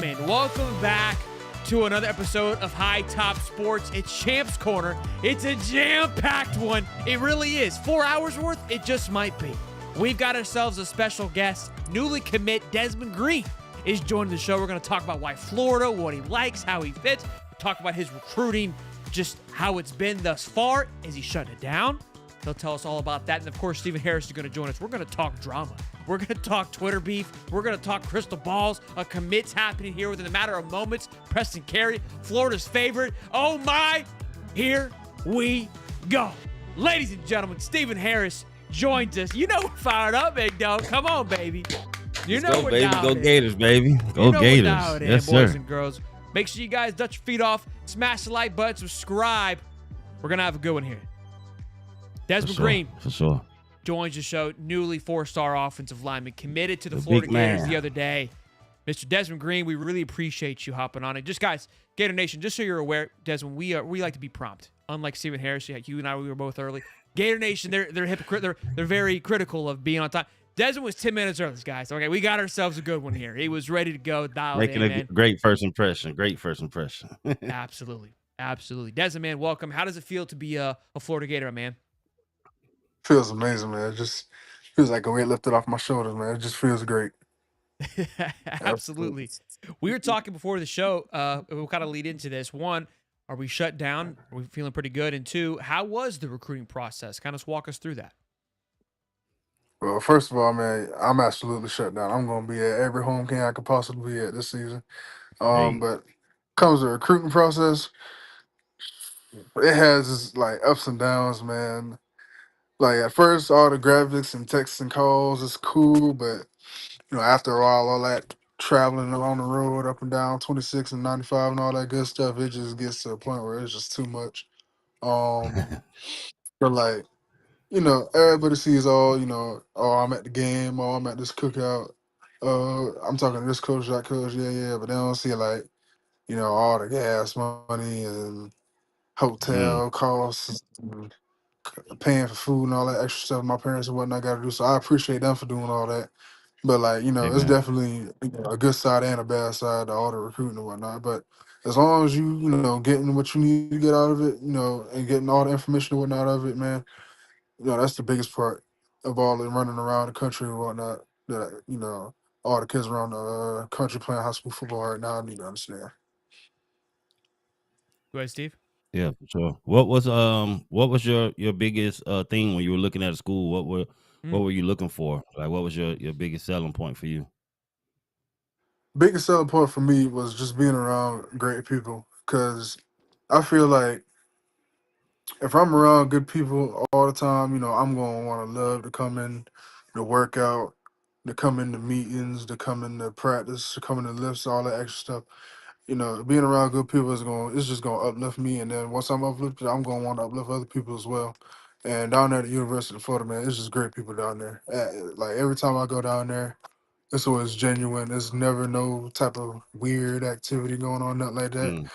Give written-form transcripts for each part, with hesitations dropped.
gentlemen, welcome back to another episode of High Top Sports. It's Champs Corner. It's a jam-packed one. It really is. 4 hours worth? It just might be. We've got ourselves a special guest. Newly commit Desmond Green is joining the show. We're going to talk about why Florida, what he likes, how he fits, talk about his recruiting, just how it's been thus far. Is he shutting it down? He'll tell us all about that. And of course, Stephen Harris is going to join us. We're going to talk drama. We're going to talk Twitter beef. We're going to talk crystal balls. A commit's happening here within a matter of moments. Preston Carey, Florida's favorite. Oh my, here we go. Ladies and gentlemen, Stephen Harris joins us. You know we're fired up, big dog. Come on, baby. You know we're baby. down Go there. Gators, baby. Go Gators. Yes, sir. boys and girls. Make sure you guys dust your feet off, smash the like button, subscribe. We're going to have a good one here. Desmond Green For sure. joins the show, newly four-star offensive lineman, committed to the Florida Gators the other day. Mr. Desmond Green, we really appreciate you hopping on it. Just guys, Gator Nation, just so you're aware, Desmond, we like to be prompt. Unlike Stephen Harris, you and I, we were both early. Gator Nation, they're hypocrite. They're very critical of being on time. Desmond was 10 minutes early, guys. Okay, we got ourselves a good one here. He was ready to go, dialed Making in, a man. great first impression. Absolutely. Desmond, man, welcome. How does it feel to be a Florida Gator, man? Feels amazing, man. It just feels like a weight lifted off my shoulders, man. It just feels great. Absolutely. We were talking before the show. We'll kind of lead into this. One, are we shut down? Are we feeling pretty good? And two, how was the recruiting process? Kind of walk us through that. Well, first of all, man, I'm absolutely shut down. I'm going to be at every home game I could possibly be at this season. Hey. But comes the recruiting process, it has its, like, ups and downs, man. Like, at first, all the graphics and texts and calls is cool, but, after a while, all that traveling along the road up and down 26 and 95 and all that good stuff, it just gets to a point where it's just too much. But, like, everybody sees all, oh, I'm at the game, oh, I'm at this cookout, I'm talking to this coach, that coach, yeah, but they don't see, like, all the gas money and hotel costs and paying for food and all that extra stuff my parents and whatnot got to do. So I appreciate them for doing all that. But, like, it's Amen. definitely a good side and a bad side to all the recruiting and whatnot. But as long as you, getting what you need to get out of it, and getting all the information and whatnot out of it, man, that's the biggest part of all the running around the country and whatnot. That all the kids around the country playing high school football right now need to understand. Go ahead, Steve. Yeah, for sure. What was your biggest thing when you were looking at a school? What were you looking for? Like, what was your biggest selling point for you? Biggest selling point for me was just being around great people, because I feel like if I'm around good people all the time, I'm gonna want to love to come in to work out, to come into meetings, to come into practice, to come into lifts, all that extra stuff. Being around good people it's just gonna uplift me, and then once I'm uplifted, I'm gonna want to uplift other people as well. And down there at the University of Florida, man, it's just great people down there. Like, every time I go down there, it's always genuine. There's never no type of weird activity going on, nothing like that. Mm.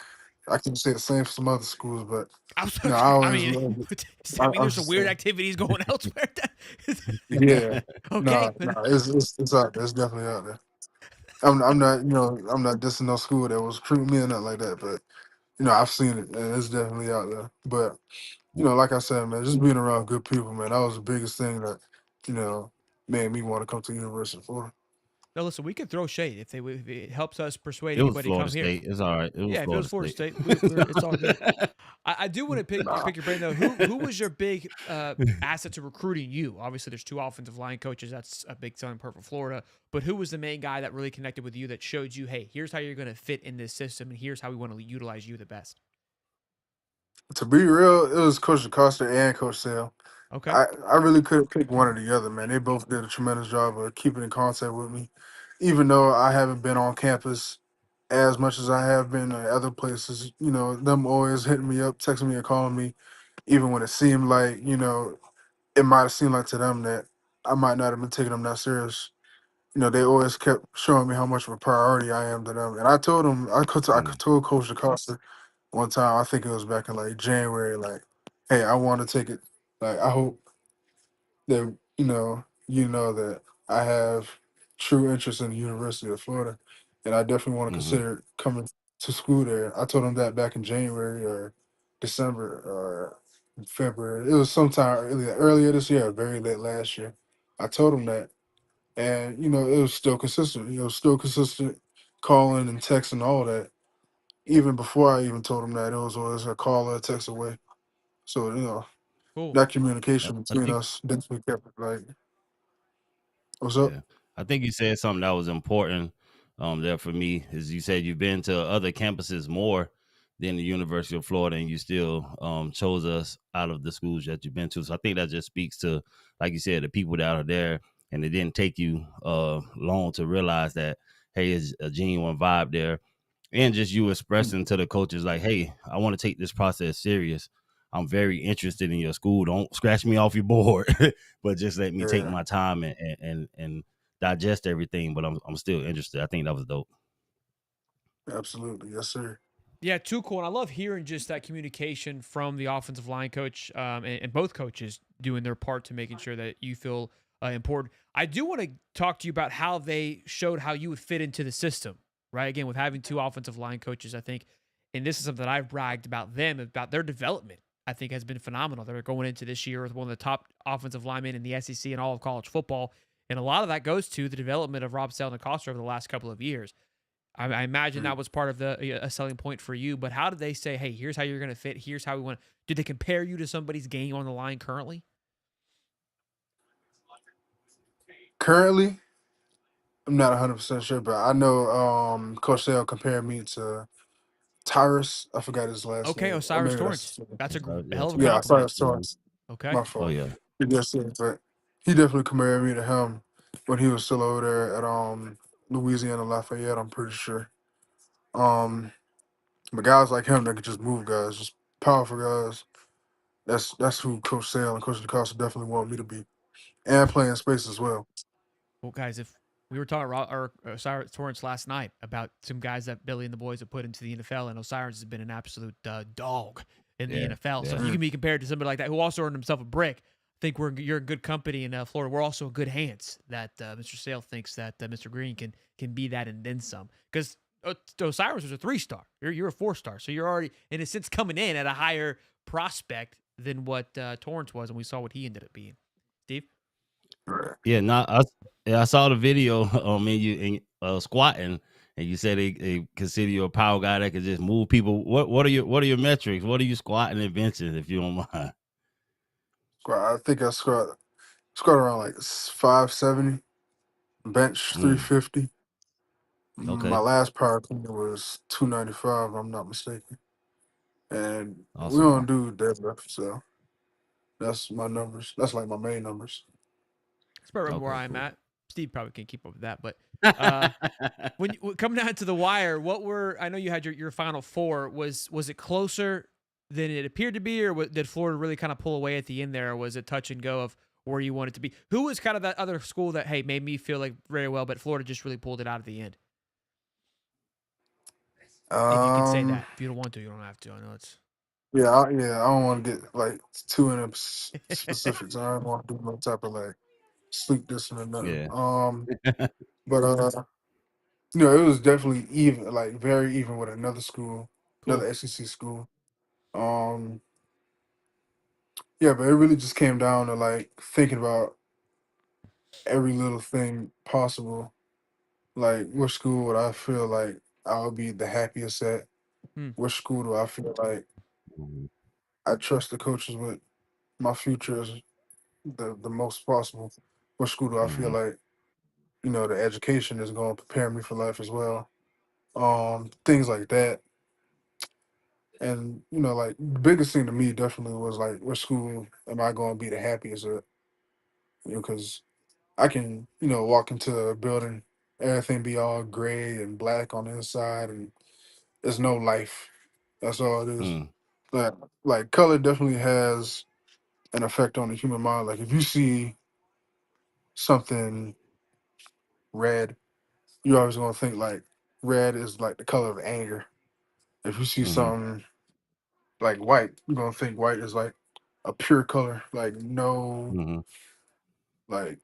I can say the same for some other schools, but I was I I always mean, love it. I'm there's some just weird saying. activities going elsewhere. Yeah, Okay. no, it's out there. It's definitely out there. I'm not I'm not dissing no school that was recruiting me or nothing like that, but I've seen it and it's definitely out there. But like I said, man, just being around good people, man, that was the biggest thing that you know made me want to come to the University of Florida. No, listen, we could throw shade if it helps us persuade It was anybody to Florida come here. State. It's all right. It was Yeah, if it was Florida Florida State, State. it's all good. I do want to pick Nah, your brain though. Who was your big asset to recruiting you? Obviously, there's two offensive line coaches. That's a big selling point for Florida. But who was the main guy that really connected with you that showed you, hey, here's how you're going to fit in this system, and here's how we want to utilize you the best? to be real, it was Coach DeCosta and Coach Sale. Okay. I really couldn't pick one or the other, man. They both did a tremendous job of keeping in contact with me, even though I haven't been on campus as much as I have been at other places. Them always hitting me up, texting me, and calling me, even when it seemed like it might have seemed like to them that I might not have been taking them that serious. They always kept showing me how much of a priority I am to them. And I told them, I Mm. told Coach DeCosta one time, I think it was back in like January, like, hey, I want to take it. Like, I hope that that I have true interest in the University of Florida. and I definitely want to Hmm. consider coming to school there. I told him that back in January or December or February. It was sometime earlier this year, or very late last year. I told him that, and it was still consistent. Still consistent calling and texting, all that. Even before I even told him that, it was always a call or a text away. So Cool. that I, communication I between think us definitely kept it like, what's up? Yeah, I think you said something that was important. There for me is you said you've been to other campuses more than the University of Florida, and you still chose us out of the schools that you've been to. So I think that just speaks to, like you said, the people that are there, and it didn't take you long to realize that hey, it's a genuine vibe there, and just you expressing to the coaches like, hey, I want to take this process serious. I'm very interested in your school. Don't scratch me off your board, but just let me take Yeah, my time and digest everything. But I'm still interested. I think that was dope. absolutely, yes, sir. Yeah, too cool. And I love hearing just that communication from the offensive line coach and both coaches doing their part to making sure that you feel important. I do want to talk to you about how they showed how you would fit into the system, right? Again, with having two offensive line coaches, I think, and this is something that I've bragged about them, about their development, I think has been phenomenal. They're going into this year with one of the top offensive linemen in the SEC and all of college football. And a lot of that goes to the development of Rob Sale and Acosta over the last couple of years. I imagine Mm. that was part of a selling point for you. But how did they say, "Hey, here's how you're going to fit. Here's how we want"? Did they compare you to somebody's game on the line currently? Currently, I'm not 100% sure, but I know Coach Sale compared me to Tyrus. I forgot his last Okay, name, or Osiris maybe Torrance. that's That's a Yeah, hell of a yeah, Torrance. compliment. Cyrus Mhm. Torrance. Okay. My Oh fault. yeah. Yes, yeah, but he definitely compared me to him when he was still over there at Louisiana Lafayette. I'm pretty sure. Um, but guys like him that could just move guys, just powerful guys. That's who Coach Sale and Coach DeCosta definitely want me to be, and playing space as well. Well, guys, if we were talking Osiris Torrance last night about some guys that Billy and the boys have put into the NFL, and Osiris has been an absolute dog in the Yeah. NFL. So if Yeah. you Mm. can be compared to somebody like that who also earned himself a brick, I think you're in good company in Florida. We're also in good hands. That Mr. Sale thinks that Mr. Green can be that and then some. Because Osiris was a 3-star. You're a 4-star. So you're already in a sense coming in at a higher prospect than what Torrance was, and we saw what he ended up being. Steve. Right. Yeah. Not I. Yeah, I saw the video and you squatting, and you said they consider you a power guy that could just move people. What are your metrics? What are you squatting and benching, if you don't mind? I think I squat around like 570, bench Mm, 350. My okay. last power clean was 295, if I'm not mistaken. And we Awesome. don't do deadlift, so that's my numbers. That's like my main numbers. That's about where Okay. I'm Cool. at. Steve probably can't keep up with that, but uh, when coming down to the wire, what were I know you had your final four. Was it closer than it appeared to be, or did Florida really kind of pull away at the end there? Or was it touch and go of where you wanted to be? Who was kind of that other school that hey made me feel like very well, but Florida just really pulled it out at the end? If you could say Um, that, if you don't want to, you don't have to. I know it's yeah. I don't want to get like too into specifics. I don't want to do no type of like sleep this or nothing. Yeah. But it was definitely even, like very even with another school, cool. another SEC school. Um, yeah, but it really just came down to like thinking about every little thing possible. Like, which school would I feel like I would be the happiest at? Hmm. Which school do I feel like Mhm. I trust the coaches with my future is the most possible? Which school do I feel Mhm. like, the education is going to prepare me for life as well? Things like that. And, like the biggest thing to me definitely was like, which school am I going to be the happiest at? Because I can, walk into a building, everything be all gray and black on the inside, and there's no life. That's all it is. Mm, But like color definitely has an effect on the human mind. Like if you see something red, you're always gonna think like red is like the color of anger. If you see mhm, something like white, you're gonna think white is like a pure color. Like no, mhm. like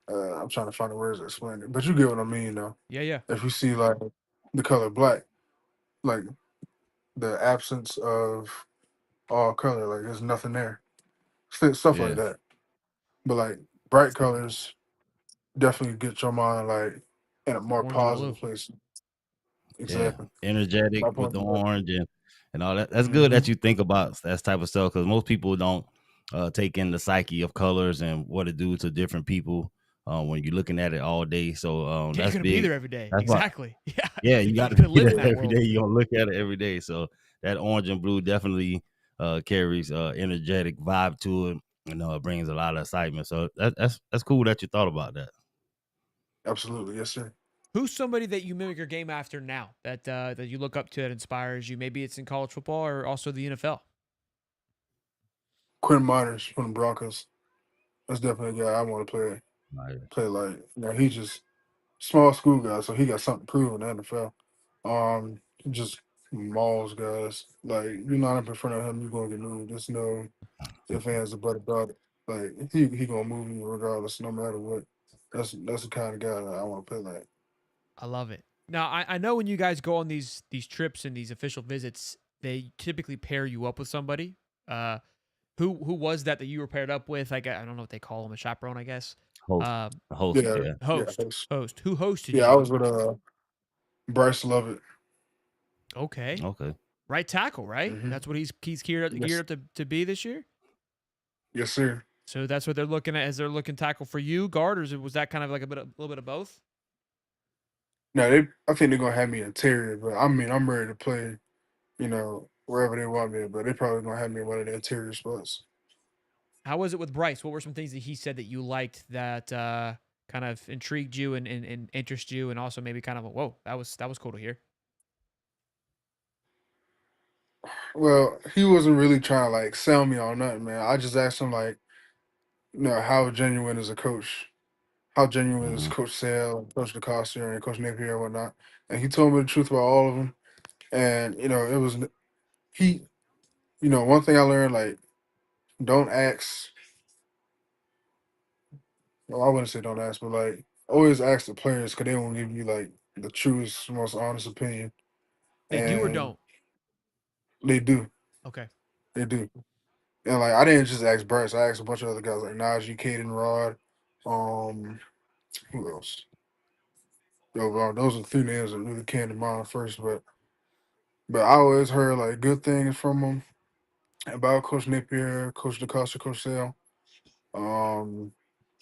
I'm trying to find the words to explain it, but you get what I mean though. Yeah, yeah. If you see like the color black, like the absence of all color, like there's nothing there, stuff like Yeah, that. But like bright colors definitely get your mind like in a more Orange and blue. positive place. yeah, Exactly. energetic My with point. the orange and all that. That's good Mm-hmm. that you think about that type of stuff because most people don't take in the psyche of colors and what it do to different people when you're looking at it all day. So Yeah, you're that's gonna be big. there every day. That's why. Exactly. Yeah, Yeah, you you're got to gonna be live in there that every day. world. You're gonna look at it every day. So that orange and blue definitely carries energetic vibe to it. It brings a lot of excitement. So that's cool that you thought about that. Absolutely, yes, sir. Who's somebody that you mimic your game after now that you look up to that inspires you? Maybe it's in college football or also the NFL. Quinn Miners from the Broncos. That's definitely a guy I want to Right. play like. He's just small school guy, so he got something to prove in the NFL. He just mauls guys. Like you line up in front of him, you're gonna get moved. Just know if fans are but about it. Like he gonna move you regardless, no matter what. That's the kind of guy that I want to play like. I love it. Now I know when you guys go on these trips and these official visits, they typically pair you up with somebody. Uh, who was that you were paired up with? I don't know what they call him, a chaperone, I guess. Host, Um, host. Yeah, Yeah. yeah, host. Who hosted yeah. I you? was with Bryce Lovett. Okay, Okay. right tackle, right? Mm-hmm. That's what he's geared Yes, up to be this year. yes, sir. So that's what they're looking at as they're looking tackle for you, guard, or was that kind of like a little bit of both? Now I think they're gonna have me interior, but I mean, I'm ready to play. Wherever they want me, but they probably gonna have me in one of the interior spots. How was it with Bryce? What were some things that he said that you liked that kind of intrigued you and interest you, and also maybe kind of whoa, that was cool to hear. Well, he wasn't really trying to like sell me on nothing, man. I just asked him like, how genuine is a coach? How genuine is Hmm. Coach Sale, Coach DeCosta, and Coach Napier and whatnot? And he told me the truth about all of them. And it was he. One thing I learned like don't ask. Well, I wouldn't say don't ask, but like always ask the players because they won't give you like the truest, most honest opinion. They do or And don't. they do, Okay. they do. And like I didn't just ask Bryce, I asked a bunch of other guys like Najee, Caden Rod, um, who else? Yo, well, those are three names that really came to mind first, but I always heard like good things from them about Coach Napier, Coach DeCosta, Coach Sale, um,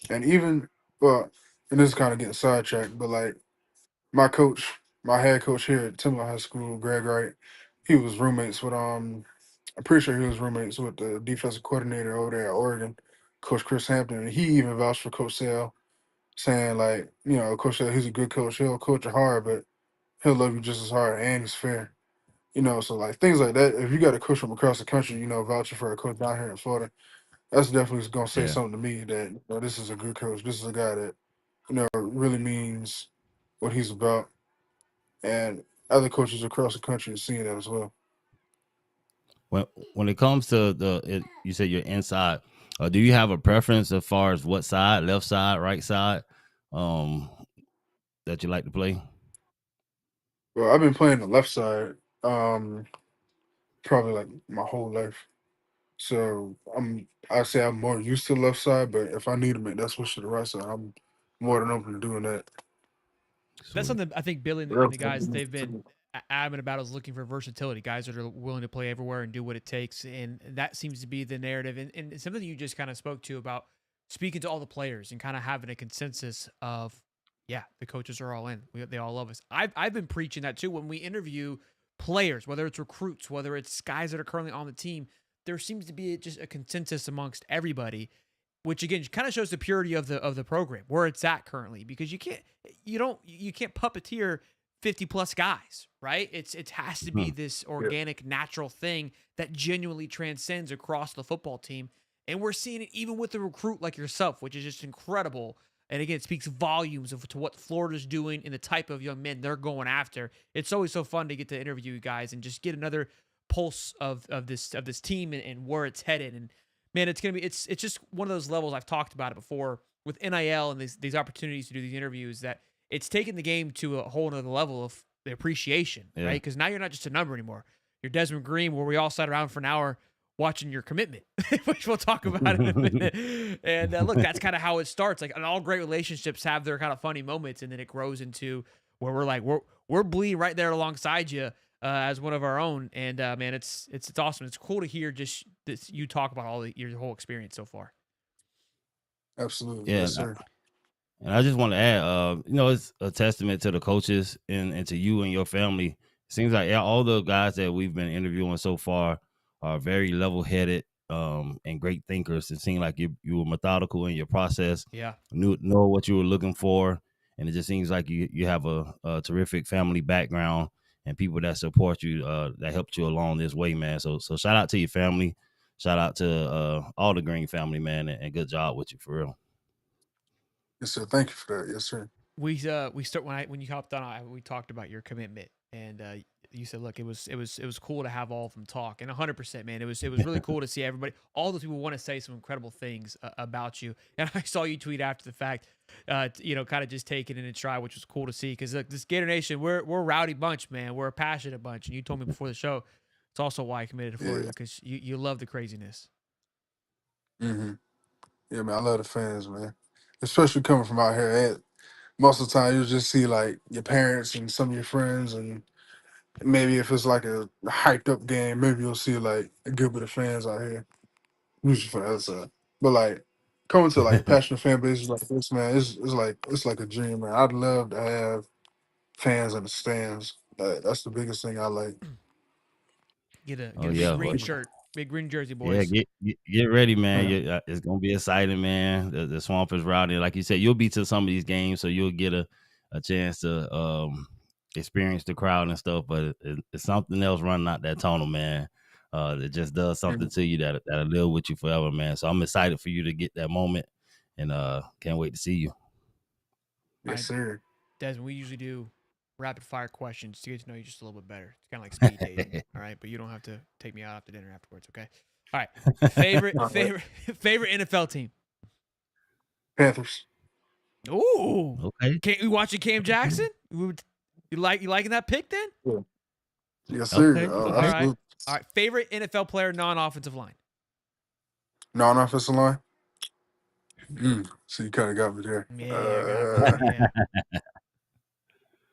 and even well, and this is kind of getting sidetracked, but like my coach, my head coach here at Timberland High School, Greg Wright, he was roommates with I'm pretty sure he was roommates with the defensive coordinator over there at Oregon, Coach Chris Hampton, and he even vouched for Coach Sale, saying like, Coach Sale, he's a good coach. He'll coach you hard, but he'll love you just as hard, and he's fair. So like things like that. If you got a coach from across the country, vouching for a coach down here in Florida, that's definitely gonna say Yeah. something to me that this is a good coach. This is a guy that really means what he's about, and other coaches across the country are seeing that as well. When it comes to you said you're inside. Do you have a preference as far as what side, left side, right side, um, that you like to play? Well, I've been playing the left side, probably like my whole life. So I say I'm more used to the left side, but if I need to make that switch to the right side, I'm more than open to doing that. That's Sweet. something I think Billy and the guys they've been adamant about is looking for versatility. Guys that are willing to play everywhere and do what it takes, and that seems to be the narrative. And something you just kind of spoke to about speaking to all the players and kind of having a consensus of, yeah, the coaches are all in. They all love us. I've been preaching that too when we interview players, whether it's recruits, whether it's guys that are currently on the team. There seems to be just a consensus amongst everybody, which again kind of shows the purity of the program where it's at currently, because you can't puppeteer 50 plus guys, right? It has to be Hmm. this Yeah. organic natural thing that genuinely transcends across the football team, and we're seeing it even with a recruit like yourself, which is just incredible. And again, it speaks volumes to what Florida's doing and the type of young men they're going after. It's always so fun to get to interview you guys and just get another pulse of this team and where it's headed. And man, it's just one of those levels. I've talked about it before with NIL and these opportunities to do these interviews, that it's taken the game to a whole nother level of the appreciation, Yeah. right? Because now you're not just a number anymore. You're Desmond Green, where we all sat around for an hour watching your commitment, which we'll talk about in a minute. And look, that's kind of how it starts. Like, and all great relationships have their kind of funny moments, and then it grows into where we're like, we're bleeding right there alongside you as one of our own. And man, it's awesome. It's cool to hear just this, you talk about your whole experience so far. Absolutely, Yeah. yes, sir. And I just want to add, it's a testament to the coaches and to you and your family. It seems like all the guys that we've been interviewing so far are very level-headed and great thinkers. It seemed like you were methodical in your process. Yeah. Know what you were looking for, and it just seems like you have a terrific family background and people that support you that helped you along this way, man. So shout out to your family, shout out to all the Green family, man, and good job with you for real. Yes, sir. Thank you for that. Yes, sir. We start when you hopped on. We talked about your commitment, and you said, look, it was cool to have all of them talk, and 100%, man, it was really cool to see everybody. All those people want to say some incredible things about you, and I saw you tweet after the fact, kind of just taking it in stride, which was cool to see. Because this Gator Nation, we're a rowdy bunch, man. We're a passionate bunch, and you told me before the show, it's also why I committed to Florida, because you love the craziness. Mm-hmm. Yeah, man, I love the fans, man. Especially coming from out here. Most of the time, you'll just see like your parents and some of your friends, and maybe if it's like a hyped up game, maybe you'll see like a good bit of fans out here. Usually from the other side, but like coming to like passionate fan bases like this, man, it's like a dream, man. I'd love to have fans in the stands. That's the biggest thing I like. Get a Oh big yeah, green shirt, big green jersey, yeah. boys. Get ready, man. Yeah. It's gonna be exciting, man. The swamp is rowdy, like you said. You'll be to some of these games, so you'll get a chance to experience the crowd and stuff. But it's something else running out that tunnel, man. It just does something to you that'll live with you forever, man. So I'm excited for you to get that moment, and can't wait to see you. Yes, sir. Desmond, we usually do rapid fire questions to get to know you just a little bit better. It's kind of like speed dating, all right? But you don't have to take me out after dinner afterwards, okay? All right. Favorite NFL team? Panthers. Ooh. Okay. Can't you watching Cam Jackson? You liking that pick then? Yeah. Yes, sir. Okay. All right. Absolutely. All right. Favorite NFL player non-offensive line? Non-offensive line. So you kind of got me there. Yeah, I got it. Yeah.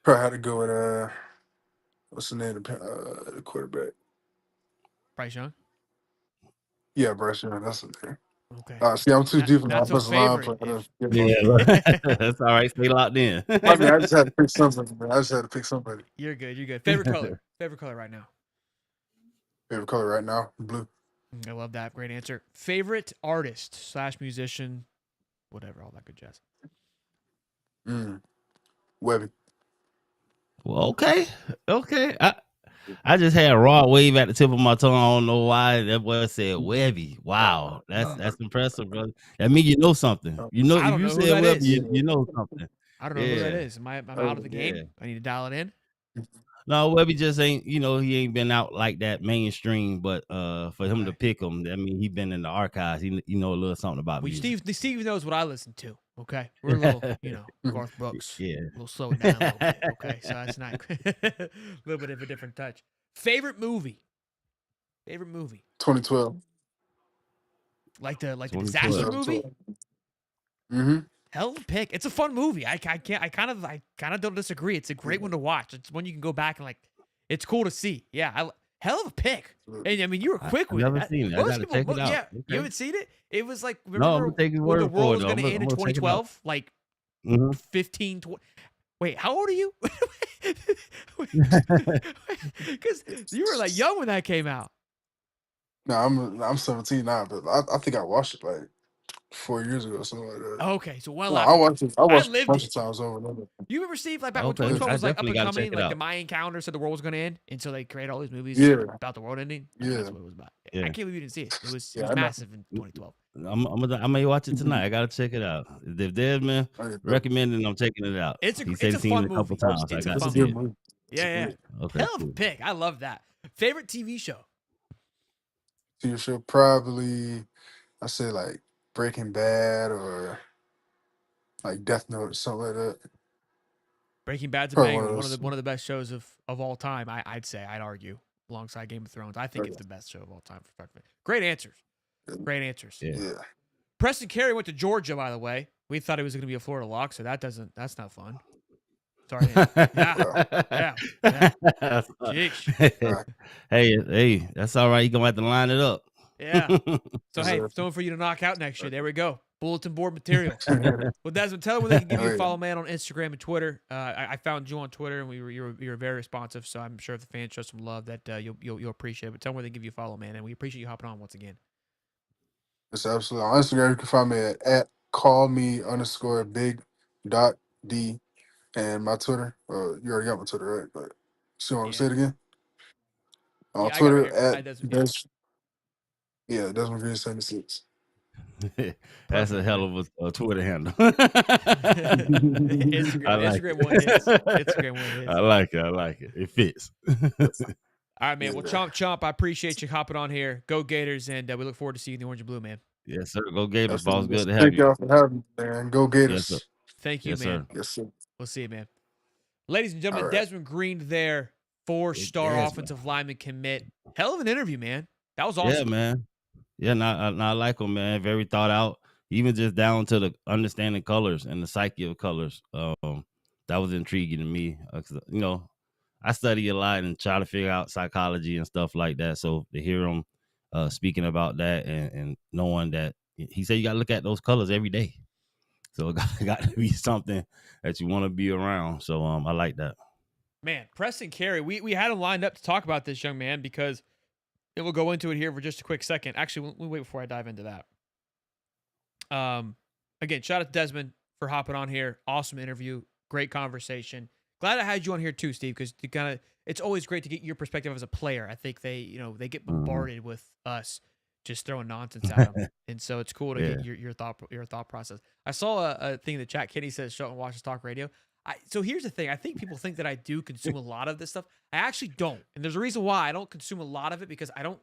Probably had to go with what's the name of the quarterback? Bryce Young. Yeah, Bryce Young. That's the name. Okay. See, I'm too deep in the Not so offensive line. favorite. Yeah, that's all right. Stay locked in. I mean, I just had to pick somebody. Man. I just had to pick somebody. You're good. You're good. Favorite color? Favorite color right now? Favorite color right now? Blue. I love that. Great answer. Favorite artist / musician, whatever, all that good jazz. Webby. Well, okay. I just had a raw wave at the tip of my tongue. I don't know why that boy said Webby. Wow, that's impressive, brother. That means you know something. You know, I if don't you know who said that Webby, is. you know something. I don't know who that is. I'm out of the game. Yeah. I need to dial it in. No, Webby just ain't. He ain't been out like that mainstream. But for him to pick him, I mean, he been in the archives. He know a little something about music. Steve knows what I listen to. Okay, we're a little, Garth Brooks. Yeah, a little slow it down a little bit. Okay, so that's not a little bit of a different touch. Favorite movie. 2012. Like the 2012. disaster movie. Mm-hmm. Hell of a pick. It's a fun movie. I kind of don't disagree. It's a great one to watch. It's one you can go back and it's cool to see. Yeah, hell of a pick. And I mean, you were quick with it. I've never seen it. I gotta check it out. Yeah, Okay. you haven't seen it? It was like, No, I'm remember gonna take his when the word for world it, was though. going to I'm end in gonna check it out. 2012? Like Mhm. 15, 20. Wait, how old are you? Because you were like young when that came out. No, I'm 17 now, but I think I watched it like 4 years ago or something like that. Okay, so well No, after. I watched it a lived bunch it. of times over and over. You remember, Steve, like back when Okay, 2012 I was like up definitely and gotta check coming, it like the out. Mayan calendar said the world was going to end, and so they created all these movies Yeah. about the world ending. Yeah. That's what it was about. I Yeah. can't believe you didn't see it. It was Yeah, I know. massive in 2012. I may watch it tonight. I gotta check it out. If Desmond recommended, I'm checking it out. It's He said a he's seen fun it a couple movie. times. I It's a got fun to see movie. it. Yeah. Okay, Hell of a cool. pick. I love that. Favorite TV show? TV show probably I say like Breaking Bad or like Death Note or something like that. Breaking Bad's a Probably banger. one of those. One of the best shows of all time. I'd argue alongside Game of Thrones. I think it's the best show of all time for start to finish. Great answers. Great answers. Yeah. Yeah. Preston Carey went to Georgia, by the way. We thought he was going to be a Florida lock, so that's not fun. Sorry. Yeah. Jeez. Hey, that's all right. You gonna have to line it up. Yeah. So Yes, hey, sir. someone for you to knock out next year. There we go. Bulletin board material. Well, Desmond, tell them where they can give you a follow, man, on Instagram and Twitter. I found you on Twitter, and you were very responsive. So I'm sure if the fans show some love, that you'll appreciate it. But tell them where they give you a follow, man, and we appreciate you hopping on once again. It's absolutely on Instagram. You can find me at callme_big.d, and my Twitter. You already got my Twitter, right? But you want to say it again? On Yeah, I got it Twitter right here. at Desmond. Desmond Green 76. That's a Perfect, hell man. of a Twitter handle. Instagram one hits. Instagram one hits. I like it. It fits. All right, man. Well, Chomp, I appreciate you hopping on here. Go Gators, and we look forward to seeing the orange and blue, man. Yes, sir. Go Gators, boss. Absolutely. Good to have Thank you. y'all for having me, man. Go Yes, sir. Gators. Thank you, Yes, man. sir. Yes, sir. We'll see you, man. Ladies and gentlemen, All right. Desmond Green there, 4-star Desmond. offensive lineman commit. Hell of an interview, man. That was awesome. Yeah, man. Yeah, I like him, man. Very thought out. Even just down to the understanding colors and the psyche of colors. That was intriguing to me. 'Cause, I study a lot and try to figure out psychology and stuff like that. So to hear him speaking about that and knowing that he said you got to look at those colors every day. So it got to be something that you want to be around. So I like that. Man, Preston Carey, we had him lined up to talk about this young man because, and we'll go into it here for just a quick second. Actually, we'll wait before I dive into that. Again, shout out to Desmond for hopping on here. Awesome interview. Great conversation. Glad I had you on here too, Steve, because it's always great to get your perspective as a player. I think they get bombarded with us just throwing nonsense at them, and so it's cool to get your thought process. I saw a thing in the chat. Kenny says, "Show and watch us talk radio." So here's the thing. I think people think that I do consume a lot of this stuff. I actually don't, and there's a reason why I don't consume a lot of it, because I don't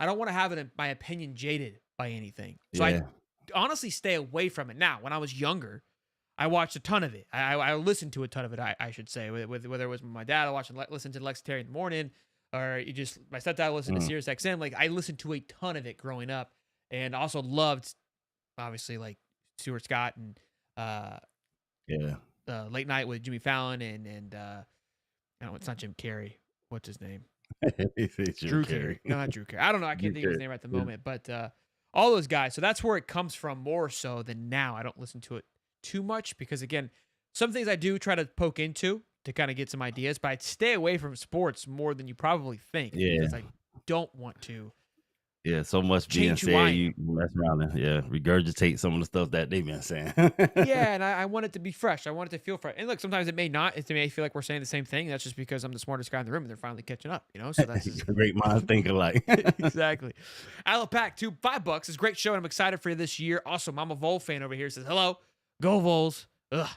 want to have my opinion jaded by anything. So I honestly stay away from it. Now, when I was younger, I watched a ton of it. I listened to a ton of it, I should say. Whether it was my dad, I listened to Lex Terry in the morning, or my stepdad listened to Sirius XM. Like, I listened to a ton of it growing up, and also loved, obviously, like Stuart Scott and Late Night with Jimmy Fallon and no, it's not Jim Carrey. What's his name? Drew Carey. No, not Drew Carey. I don't know. I can't think of his name at the moment, but all those guys. So that's where it comes from more so than now. I don't listen to it too much because, again, some things I do try to poke into to kind of get some ideas, but I'd stay away from sports more than you probably think because I don't want to. Yeah, so much being said, you mess around and regurgitate some of the stuff that they've been saying. Yeah, and I want it to be fresh. I want it to feel fresh. And look, sometimes it may not. It may feel like we're saying the same thing. That's just because I'm the smartest guy in the room and they're finally catching up, So that's just... Great minds think alike. Exactly. Alapack, $5. It's a great show, and I'm excited for you this year. Also, Mama Vol fan over here says, hello, go Vols. Ugh.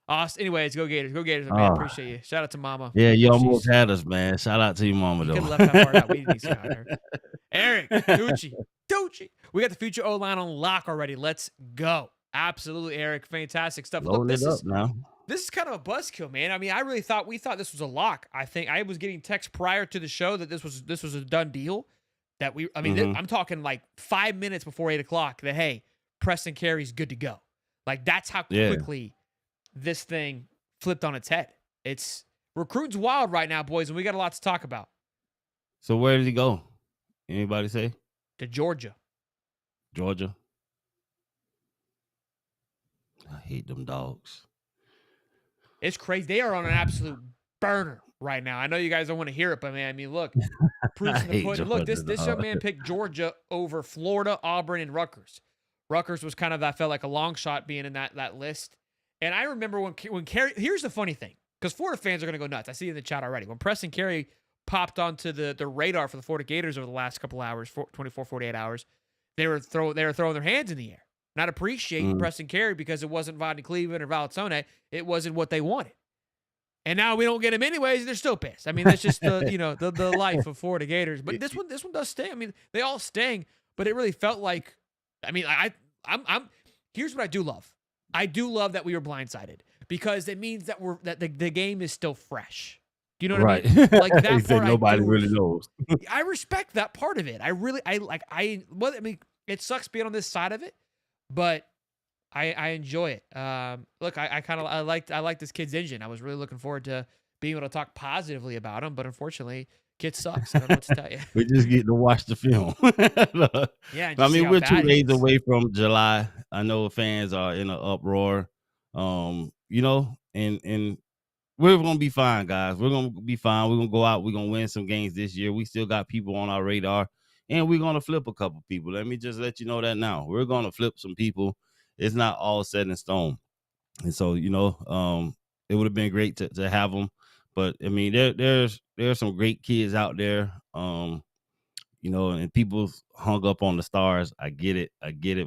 Awesome. Anyways, go Gators. Go Gators, man. Appreciate you. Shout out to Mama. Yeah, you almost had us, man. Shout out to your mama, though. You could have left that part out. We didn't need to her. Eric, Tucci. We got the future O-line on lock already. Let's go. Absolutely, Eric. Fantastic stuff. Load it up now. This is kind of a buzzkill, man. I mean, we thought this was a lock. I think I was getting texts prior to the show that this was a done deal. I'm talking like 5 minutes before 8 o'clock that, hey, Preston Carey's good to go. Like, that's how quickly this thing flipped on its head. It's recruiting's wild right now, boys, and we got a lot to talk about. So where did he go? Anybody say? To Georgia. Georgia. I hate them dogs. It's crazy. They are on an absolute burner right now. I know you guys don't want to hear it, but man, I mean, look, proofs in the pudding. Look, this young man picked Georgia over Florida, Auburn, and Rutgers. Rutgers was kind of, I felt like, a long shot being in that list. And I remember when Carey, here's the funny thing, because Florida fans are going to go nuts. I see it in the chat already. When Preston Carey popped onto the radar for the Florida Gators over the last couple hours, 24, 48 hours, they were throwing their hands in the air. Not appreciating Preston Carey because it wasn't Rodney Cleveland or Valazzone. It wasn't what they wanted. And now we don't get him anyways, and they're still pissed. I mean, that's just the life of Florida Gators. But this one does sting. I mean, they all sting, but it really felt like, I mean, I'm here's what I do love. I do love that we were blindsided because it means that the game is still fresh. Do you know what I Right. mean? Like He that said part I nobody do. really knows. I respect that part of it. I mean, it sucks being on this side of it, but I enjoy it. Look, I like this kid's engine. I was really looking forward to being able to talk positively about him, but unfortunately, kid sucks. I don't know what to tell you. We just get to watch the film. Yeah, and I just see mean, how we're 2 bad he days is. away from July. I know fans are in an uproar. You know, and we're gonna be fine, guys. We're gonna be fine. We're gonna go out. We're gonna win some games this year. We still got people on our radar, and we're gonna flip a couple people. Let me just let you know that now. We're gonna flip some people. It's not all set in stone. And so, it would have been great to have them. But I mean, there's some great kids out there. And people hung up on the stars. I get it.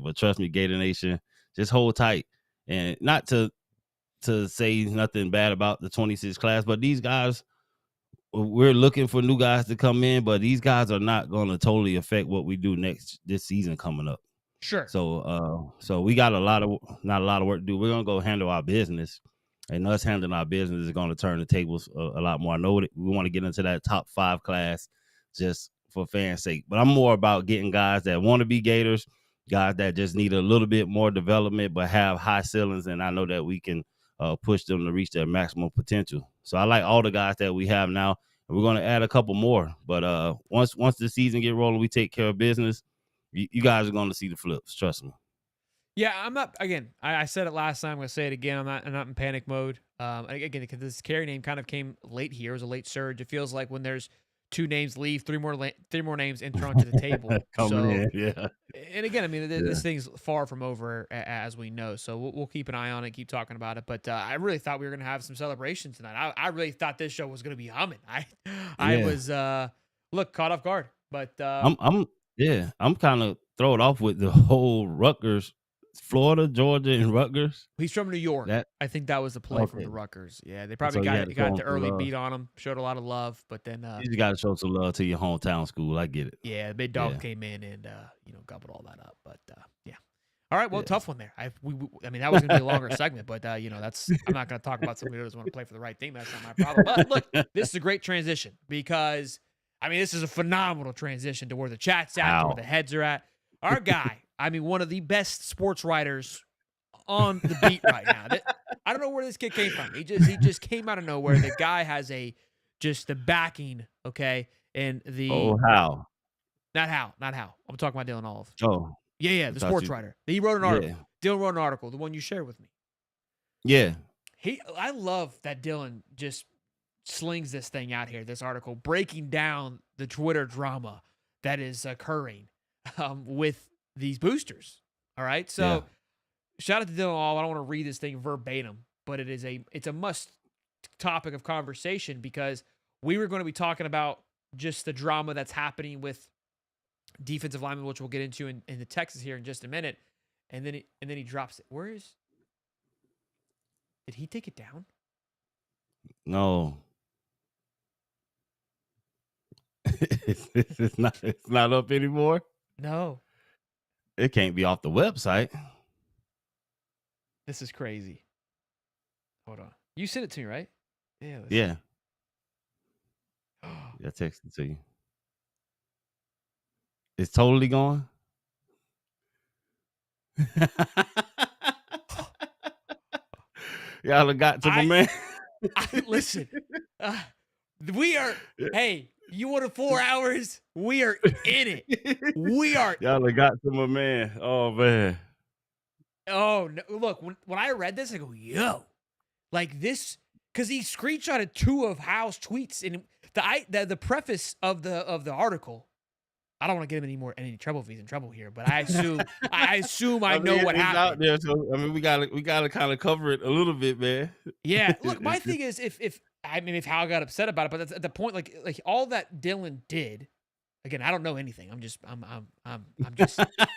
But trust me, Gator Nation, just hold tight. And not to say nothing bad about the 26 class, but these guys, we're looking for new guys to come in, but these guys are not going to totally affect what we do this season coming up. Sure. So we got not a lot of work to do. We're gonna go handle our business, and us handling our business is going to turn the tables a lot more. I know we want to get into that top 5 class just for fans' sake, but I'm more about getting guys that want to be Gators, guys that just need a little bit more development but have high ceilings, and I know that we can push them to reach their maximum potential. So I like all the guys that we have now, and we're going to add a couple more. But once the season get rolling, we take care of business. You guys are going to see the flips. Trust me. Yeah, I'm not. Again, I said it last time. I'm going to say it again. I'm not in panic mode. Again, because this carry name kind of came late here. It was a late surge. It feels like when there's 2 names leave, 3 more names enter onto the table. Coming in, yeah. And again, I mean, this thing's far from over, as we know. So we'll keep an eye on it, keep talking about it. But I really thought we were going to have some celebration tonight. I really thought this show was going to be humming. I was caught off guard. But I'm kind of thrown off with the whole Rutgers, Florida, Georgia, and Rutgers. He's from New York. I think that was the play from the Rutgers. Yeah, they probably got the early beat on him, showed a lot of love, but then you just got to show some love to your hometown school. I get it. Yeah, the big dog came in and gobbled all that up. But yeah. All right, well, tough one there. I mean, that was going to be a longer segment, but that's I'm not going to talk about somebody who doesn't want to play for the right team. That's not my problem. But look, this is a great transition because I mean, this is a phenomenal transition to where the chat's at, to where the heads are at. Our guy, I mean, one of the best sports writers on the beat right now. I don't know where this kid came from. He just came out of nowhere. The guy has just the backing, okay, and the How? Not how. I'm talking about Dylan Olive. Oh. Yeah, the sports writer. He wrote an article. Yeah. Dylan wrote an article, the one you shared with me. Yeah. I love that Dylan just slings this thing out here, this article, breaking down the Twitter drama that is occurring with these boosters. All right. So shout out to Dylan All. I don't want to read this thing verbatim, but it's a must topic of conversation because we were going to be talking about just the drama that's happening with defensive linemen, which we'll get into in the Texas here in just a minute. And then he drops it. Did he take it down? No. It's not up anymore. No. It can't be off the website. This is crazy. Hold on. You sent it to me, right? Yeah. I texted it to you. It's totally gone. Y'all have got to my man. Listen, we are. Hey, you wanted 4 hours? We are in it. We are. Y'all have got to my man. Oh man. Oh no! Look, when I read this, I go, "Yo, like this," because he screenshotted 2 of Hal's tweets in the preface of the article. I don't want to get him any trouble if he's in trouble here, but I assume I know what happened. Out there, so I mean, we gotta kind of cover it a little bit, man. Yeah, look, my thing is if Hal got upset about it, but that's at the point like all that Dylan did. Again, I don't know anything. I'm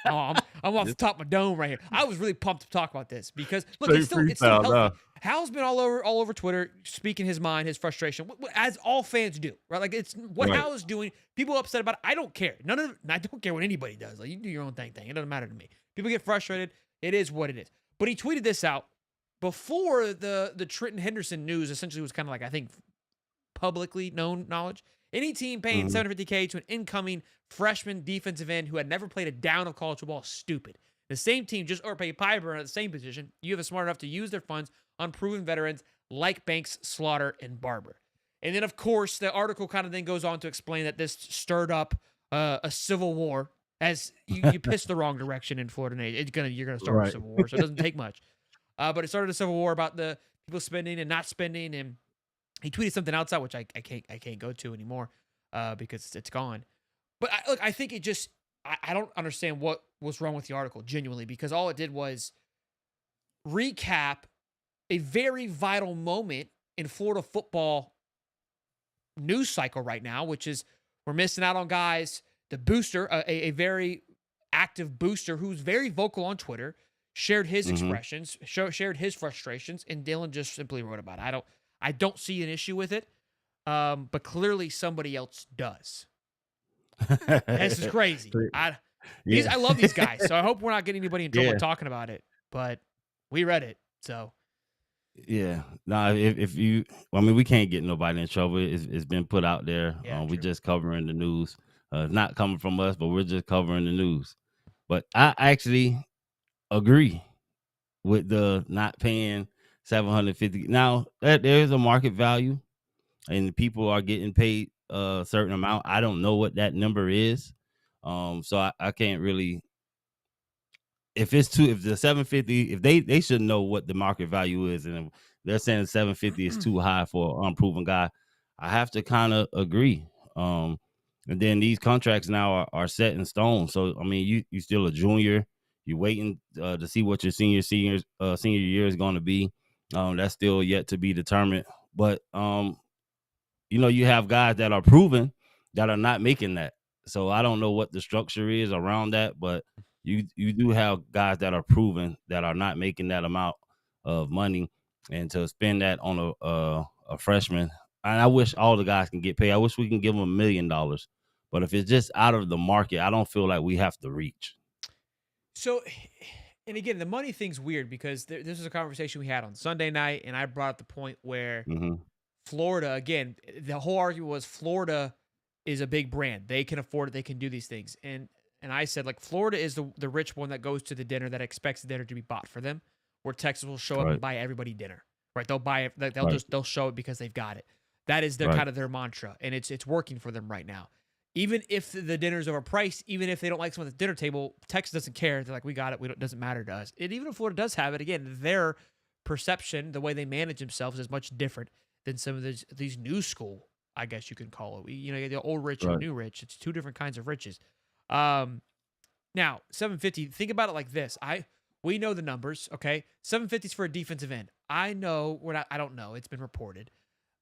off the top of my dome right here. I was really pumped to talk about this because look, it's still healthy. Hal's been all over Twitter speaking his mind, his frustration, as all fans do, right? Like it's what Hal is doing. People are upset about it. I don't care. I don't care what anybody does. Like you do your own thing. It doesn't matter to me. People get frustrated. It is what it is. But he tweeted this out. before the Trenton Henderson news essentially was kind of like, I think, publicly known knowledge. Any team paying Mhm. $750K to an incoming freshman defensive end who had never played a down of college football is stupid. The same team just overpaid Pyburn at the same position. You have a smart enough to use their funds on proven veterans like Banks, Slaughter, and Barber. And then, of course, the article kind of then goes on to explain that this stirred up a civil war, as you pissed the wrong direction in Florida. You're gonna start a Right. civil war, so it doesn't take much. But it started a civil war about the people spending and not spending, and he tweeted something outside, which I can't go to anymore because it's gone. But look, I think it just I don't understand what was wrong with the article genuinely, because all it did was recap a very vital moment in Florida football news cycle right now, which is we're missing out on guys. The booster, a very active booster who's very vocal on Twitter, shared his Mhm. expressions, shared his frustrations, and Dylan just simply wrote about it. I don't see an issue with it, but clearly somebody else does. This is crazy. I Yeah. love these guys, so I hope we're not getting anybody in trouble Yeah. talking about it. But we read it, so Yeah. Nah, if you, I mean, we can't get nobody in trouble. It's been put out there. yeah, We true. just covering the news. It's not coming from us, but we're just covering the news. But I actually agree with the not paying 750. Now, there is a market value, and people are getting paid a certain amount. I don't know what that number is. So I can't really, if the 750, if they should know what the market value is, and if they're saying 750 is too high for an unproven guy, I have to kind of agree. Um, and then these contracts now are set in stone. So I mean, you still a junior. You're waiting to see what your senior year is going to be. That's still yet to be determined. But you have guys that are proven that are not making that. So I don't know what the structure is around that, but you do have guys that are proven that are not making that amount of money, and to spend that on a freshman. And I wish all the guys can get paid. I wish we can give them $1 million, but if it's just out of the market, I don't feel like we have to reach. So, and again, the money thing's weird because this is a conversation we had on Sunday night, and I brought up the point where Hmm. Florida, again, the whole argument was Florida is a big brand. They can afford it. They can do these things. And I said, like, Florida is the rich one that goes to the dinner that expects the dinner to be bought for them, where Texas will show up and Right, buy everybody dinner. Right? They'll buy it. right, They'll show it because they've got it. That is their right, kind of their mantra, and it's working for them right now. Even if the dinner's overpriced, even if they don't like someone at the dinner table, Texas doesn't care. They're like, we got it. It doesn't matter to us. And even if Florida does have it, again, their perception, the way they manage themselves, is much different than some of these new school, I guess you can call it. The old rich and the right. new rich. It's two different kinds of riches. Um, Now 750. Think about it like this. We know the numbers. Okay, 750 is for a defensive end. I know we're not. I don't know. It's been reported.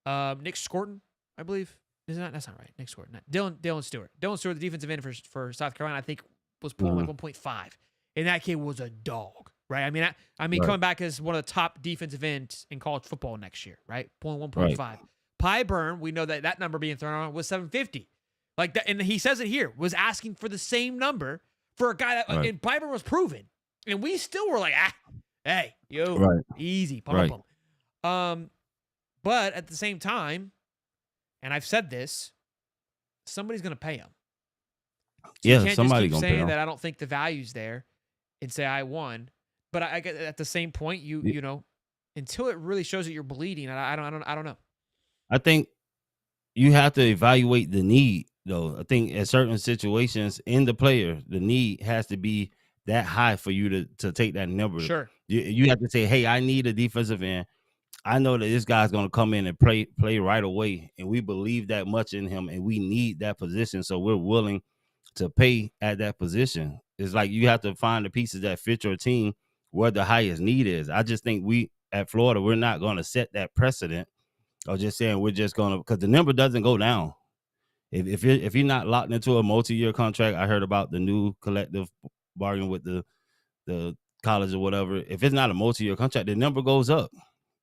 Nick Scorton, I believe. That's not right. Nick Scorton. Not, Dylan Stewart. Dylan Stewart, the defensive end for South Carolina, I think was pulling like Hmm. 1.5, and that kid was a dog, right? I mean, Right, coming back as one of the top defensive ends in college football next year, right? Pulling right, 1.5. Pyburn, we know that number being thrown around was 750, like that, and he says it here, was asking for the same number for a guy that, right, and Pyburn was proven, and we still were like, hey, yo, right, easy, right. pump. But at the same time, and I've said this, somebody's going to pay him. So you Yeah, can't just somebody keep gonna pay saying them. that I don't think the value's there and say I won. But I get at the same point, you know, until it really shows that you're bleeding, I don't know. I think you have to evaluate the need, though. I think in certain situations in the player, the need has to be that high for you to take that number. Sure. You have to say, hey, I need a defensive end. I know that this guy's going to come in and play right away, and we believe that much in him, and we need that position, so we're willing to pay at that position. It's like you have to find the pieces that fit your team where the highest need is. I just think we at Florida, we're not going to set that precedent or just saying we're just going to, because the number doesn't go down. If you're not locked into a multi-year contract, I heard about the new collective bargain with the college or whatever. If it's not a multi-year contract, the number goes up.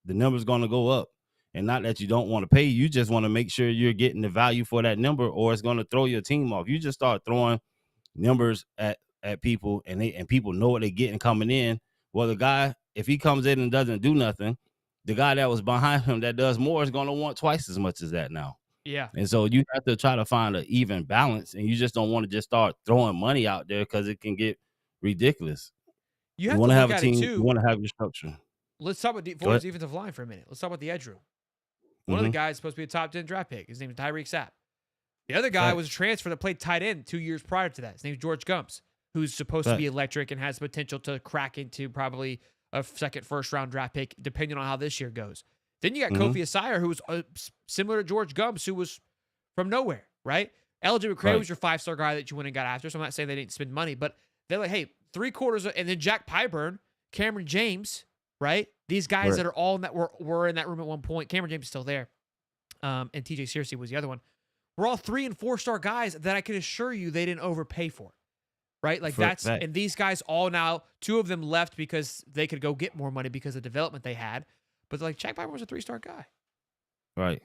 The number's going to go up. And not that you don't want to pay, you just want to make sure you're getting the value for that number, or it's going to throw your team off. You just start throwing numbers at people, and people know what they're getting coming in. Well, the guy if he comes in and doesn't do nothing, the guy that was behind him that does more is going to want twice as much as that now. Yeah. And so you have to try to find an even balance, and you just don't want to just start throwing money out there because it can get ridiculous. You You have to want to look have a at it team, you too. want to have your structure. Let's talk about Go Florida's ahead. defensive line for a minute. Let's talk about the edge room. One of the guys is supposed to be a top 10 draft pick. His name is Tyreek Sapp. The other guy was a transfer that played tight end 2 years prior to that. His name is George Gumps, who's supposed to be electric and has potential to crack into probably a second, first-round draft pick, depending on how this year goes. Then you got Kofi Asire, who was similar to George Gumps, who was from nowhere, right? LJ McCray was your 5-star guy that you went and got after, so I'm not saying they didn't spend money, but they're like, hey, 3/4 and then Jack Pyburn, Cameron James, right? These guys that are all in that were in that room at one point. Cameron James is still there. And TJ Searcy was the other one. We're all 3- and 4-star guys that I can assure you they didn't overpay for, right? Like and these guys all now, 2 of them left because they could go get more money because of the development they had. But like Jack Pyburn was a 3-star guy. Right.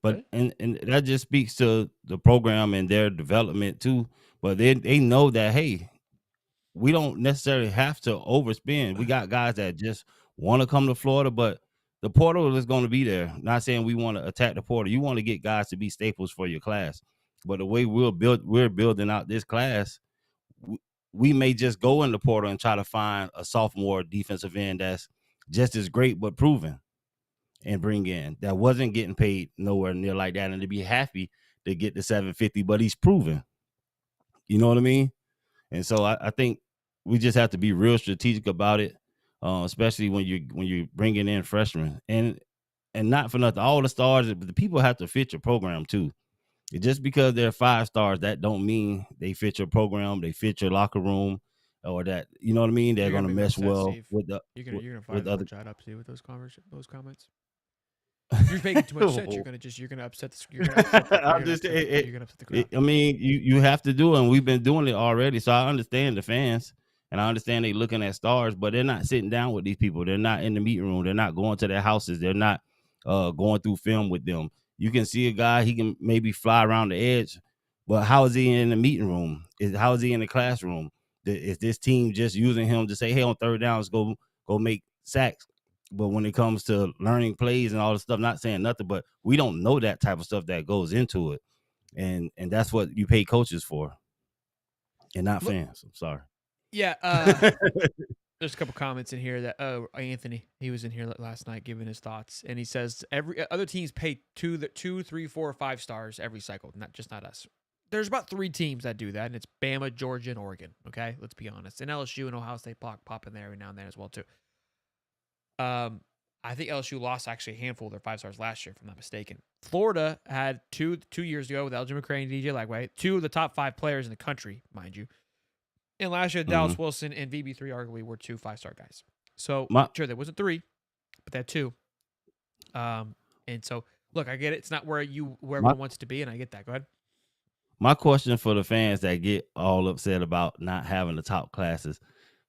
But and that just speaks to the program and their development too. But they know that, hey, we don't necessarily have to overspend. We got guys that just want to come to Florida, but the portal is going to be there. Not saying we want to attack the portal. You want to get guys to be staples for your class. But the way we're building out this class, we may just go in the portal and try to find a sophomore defensive end that's just as great but proven and bring in that wasn't getting paid nowhere near like that, and to be happy to get the $750, but he's proven. You know what I mean? And so I think we just have to be real strategic about it, especially when you're bringing in freshmen, and not for nothing, all the stars, but the people have to fit your program too. Just because they're 5 stars, that don't mean they fit your program, they fit your locker room, or that, you know what I mean, they're going to mesh well with the You're gonna fire with the other. shot up, Steve, with those comments. You're making too much sense. You're gonna upset the crowd. I mean, you have to do it, and we've been doing it already. So I understand the fans, and I understand they looking at stars, but they're not sitting down with these people. They're not in the meeting room. They're not going to their houses. They're not going through film with them. You can see a guy, he can maybe fly around the edge, but how is he in the meeting room? How is he in the classroom? Is this team just using him to say, hey, on third down, let's go make sacks? But when it comes to learning plays and all this stuff, not saying nothing, but we don't know that type of stuff that goes into it. And that's what you pay coaches for, and not fans. I'm sorry. Yeah. There's a couple comments in here that Anthony, he was in here last night giving his thoughts, and he says every other teams pay 2, 3, 4, or 5 stars every cycle, not us. There's about 3 teams that do that, and it's Bama, Georgia, and Oregon. Okay, let's be honest. And LSU and Ohio State pop in there every now and then as well too. I think LSU lost actually a handful of their 5 stars last year, if I'm not mistaken. Florida had 2 years ago with LJ McCray and DJ Lagway, 2 of the top 5 players in the country, mind you. And last year, Dallas Wilson and VB3 arguably were 2 5-star guys. So sure, there wasn't 3, but they had 2. And so look, I get it. It's not where everyone wants to be, and I get that. Go ahead. My question for the fans that get all upset about not having the top classes: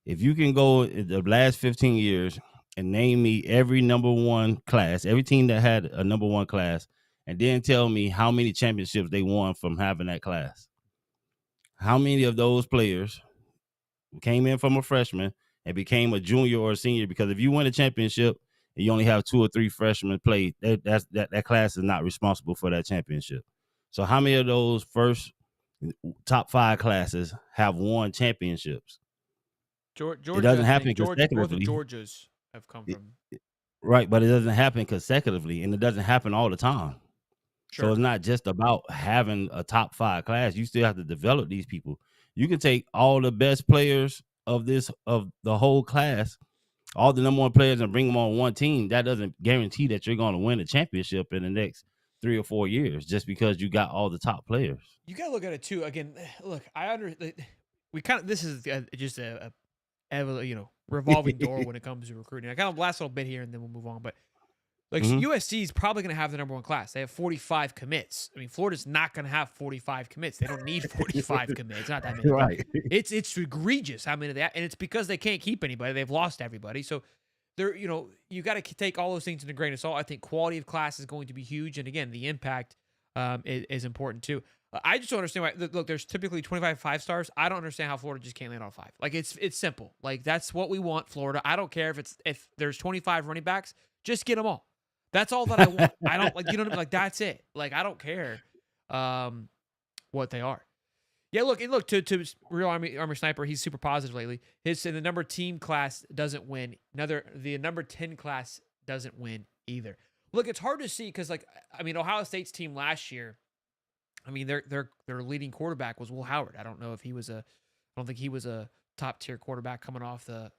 if you can go in the last 15 years and name me every number 1 class, every team that had a number 1 class, and then tell me how many championships they won from having that class. How many of those players came in from a freshman and became a junior or a senior? Because if you win a championship and you only have 2 or 3 freshmen play, that class is not responsible for that championship. So how many of those first top 5 classes have won championships? Georgia, it doesn't happen both of consecutively. Georgias have come from. Right, but it doesn't happen consecutively, and it doesn't happen all the time. Sure. So it's not just about having a top 5 class. You still have to develop these people. You can take all the best players of the whole class, all the number 1 players, and bring them on one team. That doesn't guarantee that you're going to win a championship in the next 3 or 4 years just because you got all the top players. You got to look at it too. Again, look, this is just a revolving door when it comes to recruiting. I kind of last little bit here and then we'll move on. But USC is probably going to have the number 1 class. They have 45 commits. I mean, Florida's not going to have 45 commits. They don't need 45 commits. Not that many. Right. It's egregious how many of that, and it's because they can't keep anybody. They've lost everybody. So they're you got to take all those things in a grain of salt. I think quality of class is going to be huge, and again, the impact is important too. I just don't understand why. Look, there's typically 25 5-stars. I don't understand how Florida just can't land on 5. Like it's simple. Like that's what we want, Florida. I don't care if there's 25 running backs, just get them all. That's all that I want. I don't like, you know what I mean? Like that's it. Like I don't care what they are. Yeah, look to Real Army Sniper, he's super positive lately. His in the number team class doesn't win. The number 10 class doesn't win either. Look, it's hard to see because like I mean Ohio State's team last year, I mean their leading quarterback was Will Howard. I don't think he was a top tier quarterback coming off the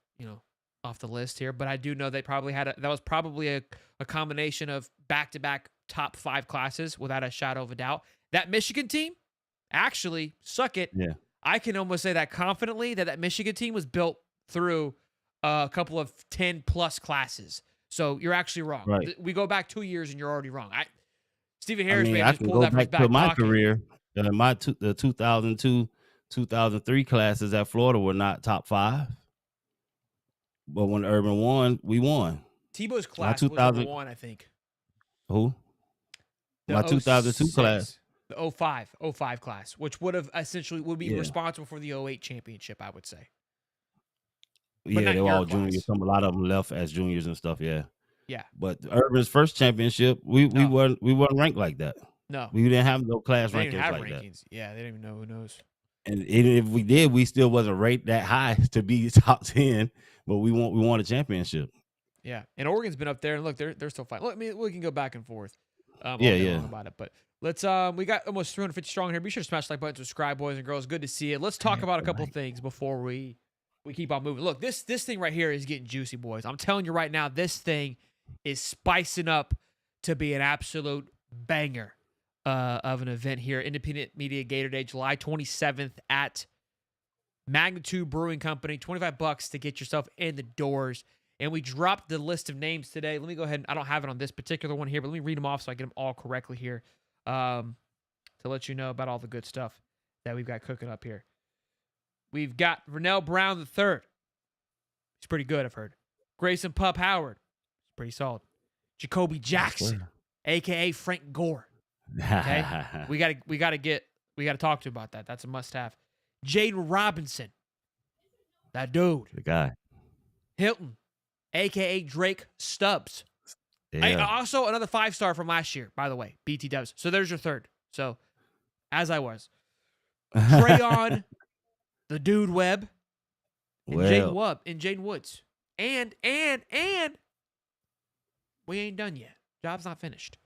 list here, but I do know they probably that was probably a combination of back-to-back top 5 classes without a shadow of a doubt. That Michigan team, actually, suck it. Yeah. I can almost say that confidently that Michigan team was built through a couple of 10+ classes. So you're actually wrong. Right. We go back 2 years and you're already wrong. Stephen I Harris mean, may I just can pull go that from his back to back my pocket. career. The 2002, 2003 classes at Florida were not top 5. But when Urban won, we won. Tebow's class was number 1, I think. Who? My The 2002 class. The 05 class, which would be responsible for the 08 championship, I would say. Yeah, they were all juniors. A lot of them left as juniors and stuff. Yeah. Yeah. But Urban's first championship, we weren't ranked like that. No. We didn't have no class rankings like rankings. That. Yeah, they didn't even know. Who knows? And if we did, we still wasn't ranked that high to be top 10. But we won a championship. Yeah, and Oregon's been up there, and look, they're still fighting. Look, I mean, we can go back and forth. Long about it, but let's. We got almost 350 strong here. Be sure to smash the like button, subscribe, boys and girls. Good to see it. Let's talk about a couple things before we keep on moving. Look, this thing right here is getting juicy, boys. I'm telling you right now, this thing is spicing up to be an absolute banger of an event here. Independent Media Gator Day, July 27th at Magnitude Brewing Company. $25 to get yourself in the doors. And we dropped the list of names today. Let me go ahead and I don't have it on this particular one here, but let me read them off so I get them all correctly here to let you know about all the good stuff that we've got cooking up here. We've got Vernell Brown III. He's pretty good, I've heard. Grayson Pup Howard. He's pretty solid. Jacoby Jackson, a.k.a. Frank Gore. Okay? we gotta talk to you about that. That's a must-have. Jaden Robinson. That dude. The guy. Hilton, a.k.a. Drake Stubbs. Yeah. Also, another 5-star from last year, by the way, BT Dubs. So there's your third. So, as I was. Trayon, the dude Webb, and Jaden Woods. And we ain't done yet. Job's not finished.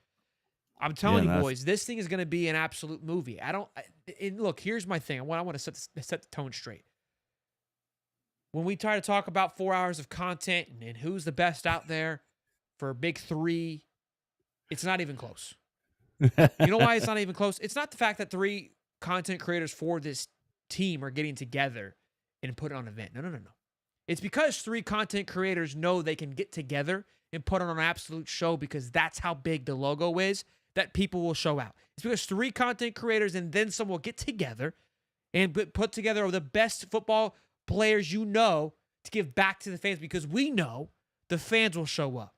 I'm telling you, boys, this thing is going to be an absolute movie. And look, here's my thing. I want to set the tone straight. When we try to talk about 4 hours of content and who's the best out there for Big 3, it's not even close. You know why it's not even close? It's not the fact that 3 content creators for this team are getting together and put on an event. No. It's because 3 content creators know they can get together and put on an absolute show because that's how big the logo is that people will show out. It's because 3 content creators and then some will get together and put together the best football players you know to give back to the fans because we know the fans will show up.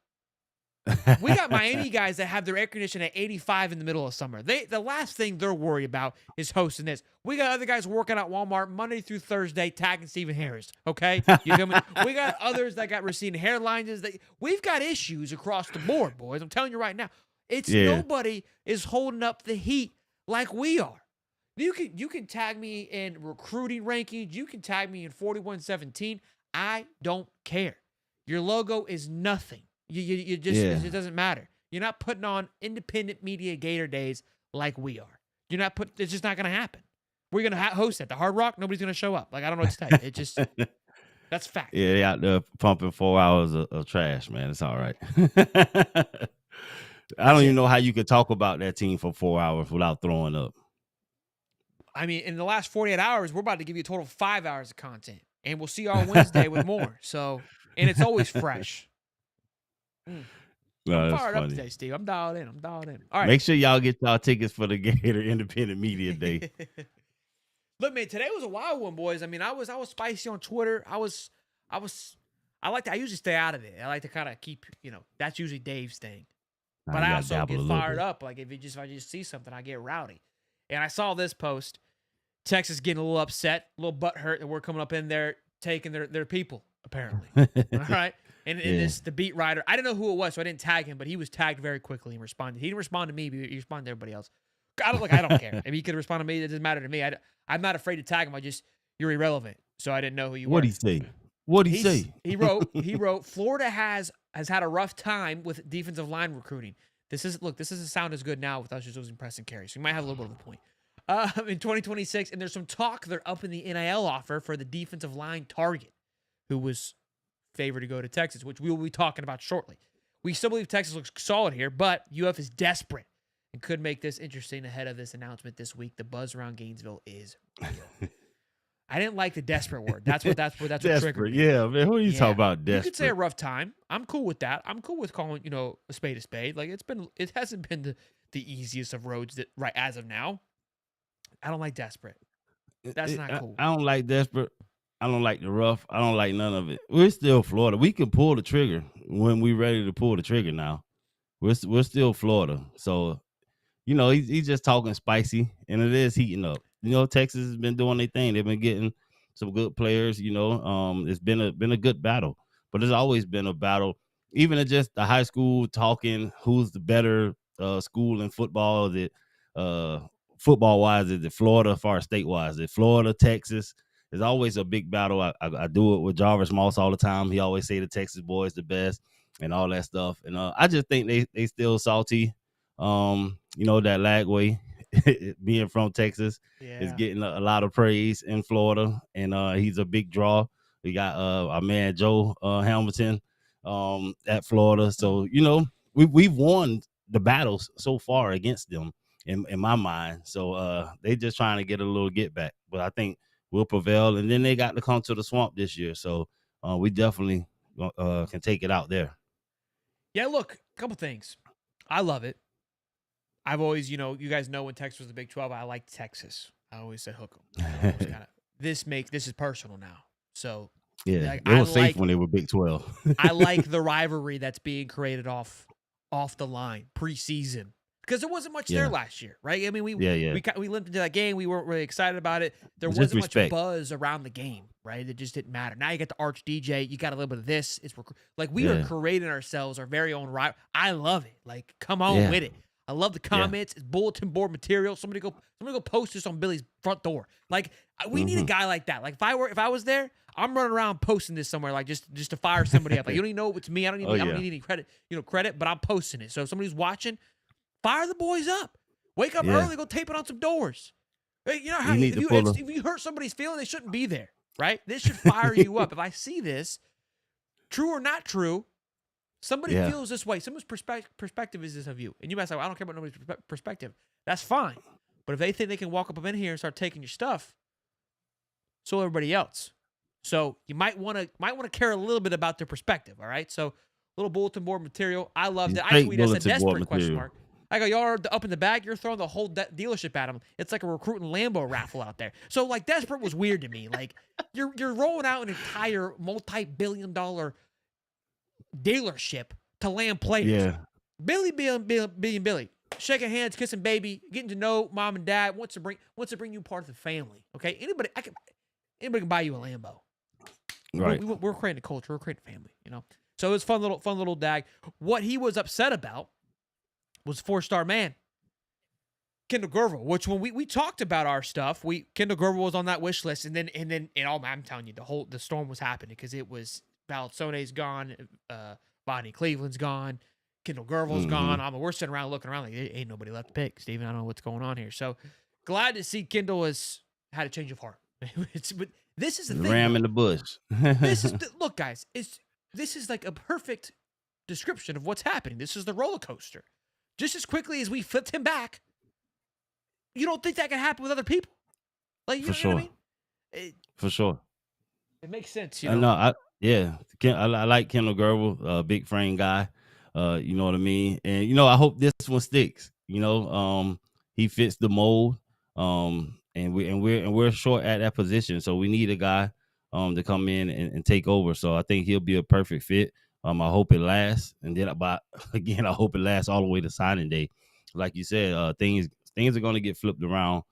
We got Miami guys that have their air conditioning at 85 in the middle of summer. The last thing they're worried about is hosting this. We got other guys working at Walmart Monday through Thursday tagging Stephen Harris, okay? You feel me? We got others that got receding hairlines. We've got issues across the board, boys. I'm telling you right now. Nobody is holding up the heat like we are. You can tag me in recruiting rankings. You can tag me in 4117. I don't care. Your logo is nothing. It doesn't matter. You're not putting on Independent Media Gator Days like we are. It's just not going to happen. We're going to host at the Hard Rock. Nobody's going to show up. Like, I don't know what to tell you. It just, that's fact. Yeah, they out there pumping 4 hours of trash, man. It's all right. I don't even know how you could talk about that team for 4 hours without throwing up. I mean, in the last 48 hours, we're about to give you a total of 5 hours of content. And we'll see you on Wednesday with more. So, and it's always fresh. No, I'm fired up today, Steve. I'm dialed in. All right. Make sure y'all get y'all tickets for the Gator Independent Media Day. Look, man, today was a wild one, boys. I mean, I was spicy on Twitter. I usually stay out of it. I like to kind of keep, that's usually Dave's thing. But I also get fired up. Like if I just see something, I get rowdy. And I saw this post. Texas getting a little upset, a little butthurt that we're coming up in there taking their people, apparently. All right. And the beat writer, I didn't know who it was, so I didn't tag him, but he was tagged very quickly and responded. He didn't respond to me, but he responded to everybody else. I don't care. If he could respond to me, it doesn't matter to me. I'm not afraid to tag him. You're irrelevant. So I didn't know who you were. What'd he say? What'd he say? He wrote, Florida has had a rough time with defensive line recruiting. This doesn't sound as good now with us just losing Preston Carey. So you might have a little bit of a point. In 2026, and there's some talk they're up in the NIL offer for the defensive line target, who was favored to go to Texas, which we will be talking about shortly. We still believe Texas looks solid here, but UF is desperate and could make this interesting ahead of this announcement this week. The buzz around Gainesville is real. I didn't like the desperate word. That's what triggered me. Yeah, man. Who are you talking about? Desperate. You could say a rough time. I'm cool with that. I'm cool with calling, a spade a spade. Like it hasn't been the easiest of roads that right as of now. I don't like desperate. That's not cool. I don't like desperate. I don't like the rough. I don't like none of it. We're still Florida. We can pull the trigger when we're ready to pull the trigger now. We're still Florida. So, he's just talking spicy, and it is heating up. Texas has been doing their thing. They've been getting some good players. It's been a good battle, but it's always been a battle. Even at just the high school talking, who's the better school in football? That football-wise, is it Florida, as far as state-wise? Is it Florida, Texas? There's always a big battle. I do it with Jarvis Moss all the time. He always say the Texas boys the best and all that stuff. And I just think they still salty. That Lagway, being from Texas, is getting a lot of praise in Florida. And he's a big draw. We got our man Joe Hamilton at Florida. So, we've won the battles so far against them. In my mind. So they just trying to get a little get back. But I think we'll prevail. And then they got to come to the Swamp this year. So we definitely can take it out there. Yeah, look, a couple things. I love it. I've always, you guys know when Texas was the Big 12, I liked Texas. I always said hook 'em. This is personal now. So yeah, it was safe when they were Big 12. I like the rivalry that's being created off the line preseason. Because there wasn't much there last year, right? I mean, we limped into that game. We weren't really excited about it. There wasn't much buzz around the game, right? It just didn't matter. Now you got the Arch DJ. You got a little bit of this. We are creating ourselves our very own rival. I love it. Like, come on with it. I love the comments. It's bulletin board material. Somebody go post this on Billy's front door. Like, we need a guy like that. Like, if I was there, I'm running around posting this somewhere, like just to fire somebody up. Like, you don't even know it's me. I don't need any credit, but I'm posting it. So if somebody's watching, fire the boys up. Wake up early, go tape it on some doors. If you hurt somebody's feeling, they shouldn't be there, right? This should fire you up. If I see this, true or not true, somebody feels this way. Someone's perspective is this of you. And you might say, well, I don't care about nobody's perspective. That's fine. But if they think they can walk up in here and start taking your stuff, so will everybody else. So you might want to care a little bit about their perspective, all right? So little bulletin board material. I loved it. I tweeted as a desperate question mark. I go, y'all are up in the bag. You're throwing the whole dealership at them. It's like a recruiting Lambo raffle out there. So, like, desperate was weird to me. Like, you're rolling out an entire multi-billion-dollar dealership to land players. Yeah. Billy being Billy, shaking hands, kissing baby, getting to know mom and dad, wants to bring you part of the family. Okay, anybody can buy you a Lambo. Right. We're creating a culture. We're creating a family. So it was fun little dag. What he was upset about was 4-star man Kendall Gervil, which when we talked about our stuff, Kendall Gervil was on that wish list, and then I'm telling you, the storm was happening because it was Valsone's gone, Bonnie Cleveland's gone, Kendall Gervil's gone. We're sitting around looking around like ain't nobody left to pick, Steven. I don't know what's going on here. So glad to see Kendall has had a change of heart. But this is the thing. Ram in the bush. Look, guys, this is like a perfect description of what's happening. This is the roller coaster. Just as quickly as we flipped him back, you don't think that can happen with other people? Like, you know what I mean? For sure. It makes sense. I like Kendall Gervil, big frame guy. You know what I mean? And, I hope this one sticks. He fits the mold. And we're short at that position. So we need a guy to come in and take over. So I think he'll be a perfect fit. I hope it lasts. And then I hope it lasts all the way to signing day. Like you said, things things are going to get flipped around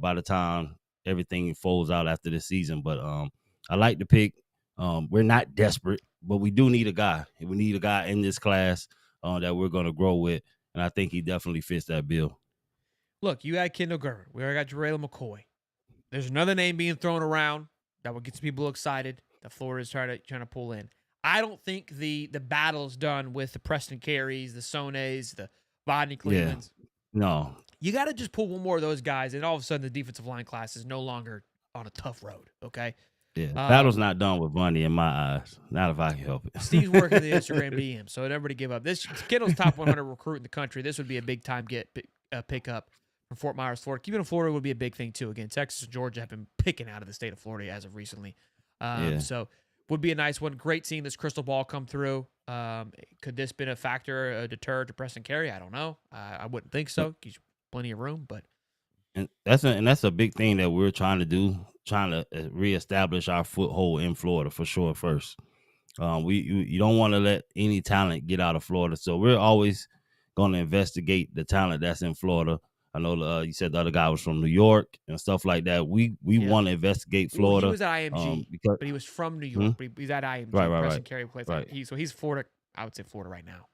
by the time everything folds out after this season. But I like the pick. We're not desperate, but we do need a guy. We need a guy in this class that we're going to grow with, and I think he definitely fits that bill. Look, you had Kendall Gervin. We already got Jarrell McCoy. There's another name being thrown around that will get some people excited that Florida's trying to pull in. I don't think the battle's done with the Preston Careys, the Sones, the Bodney Clevelands. Yeah. No. You got to just pull one more of those guys, and all of a sudden the defensive line class is no longer on a tough road, okay? Yeah, battle's not done with Bunny in my eyes. Not if I can help it. Steve's working the Instagram DM, so everybody give up. This Kendall's top 100 recruit in the country. This would be a big time pick up from Fort Myers, Florida. Keeping in Florida would be a big thing too. Again, Texas and Georgia have been picking out of the state of Florida as of recently. So would be a nice one. Great seeing this crystal ball come through. Could this been a factor, a deter to Preston Carey? I don't know. I wouldn't think so. He's plenty of room, but and that's a big thing that we're trying to do, trying to reestablish our foothold in Florida for sure. First, you don't want to let any talent get out of Florida, so we're always going to investigate the talent that's in Florida. I know you said the other guy was from New York and stuff like that. We want to investigate Florida. He was at IMG, but he was from New York. But he's at IMG. Right. Carey plays so he's Florida. I would say Florida right now.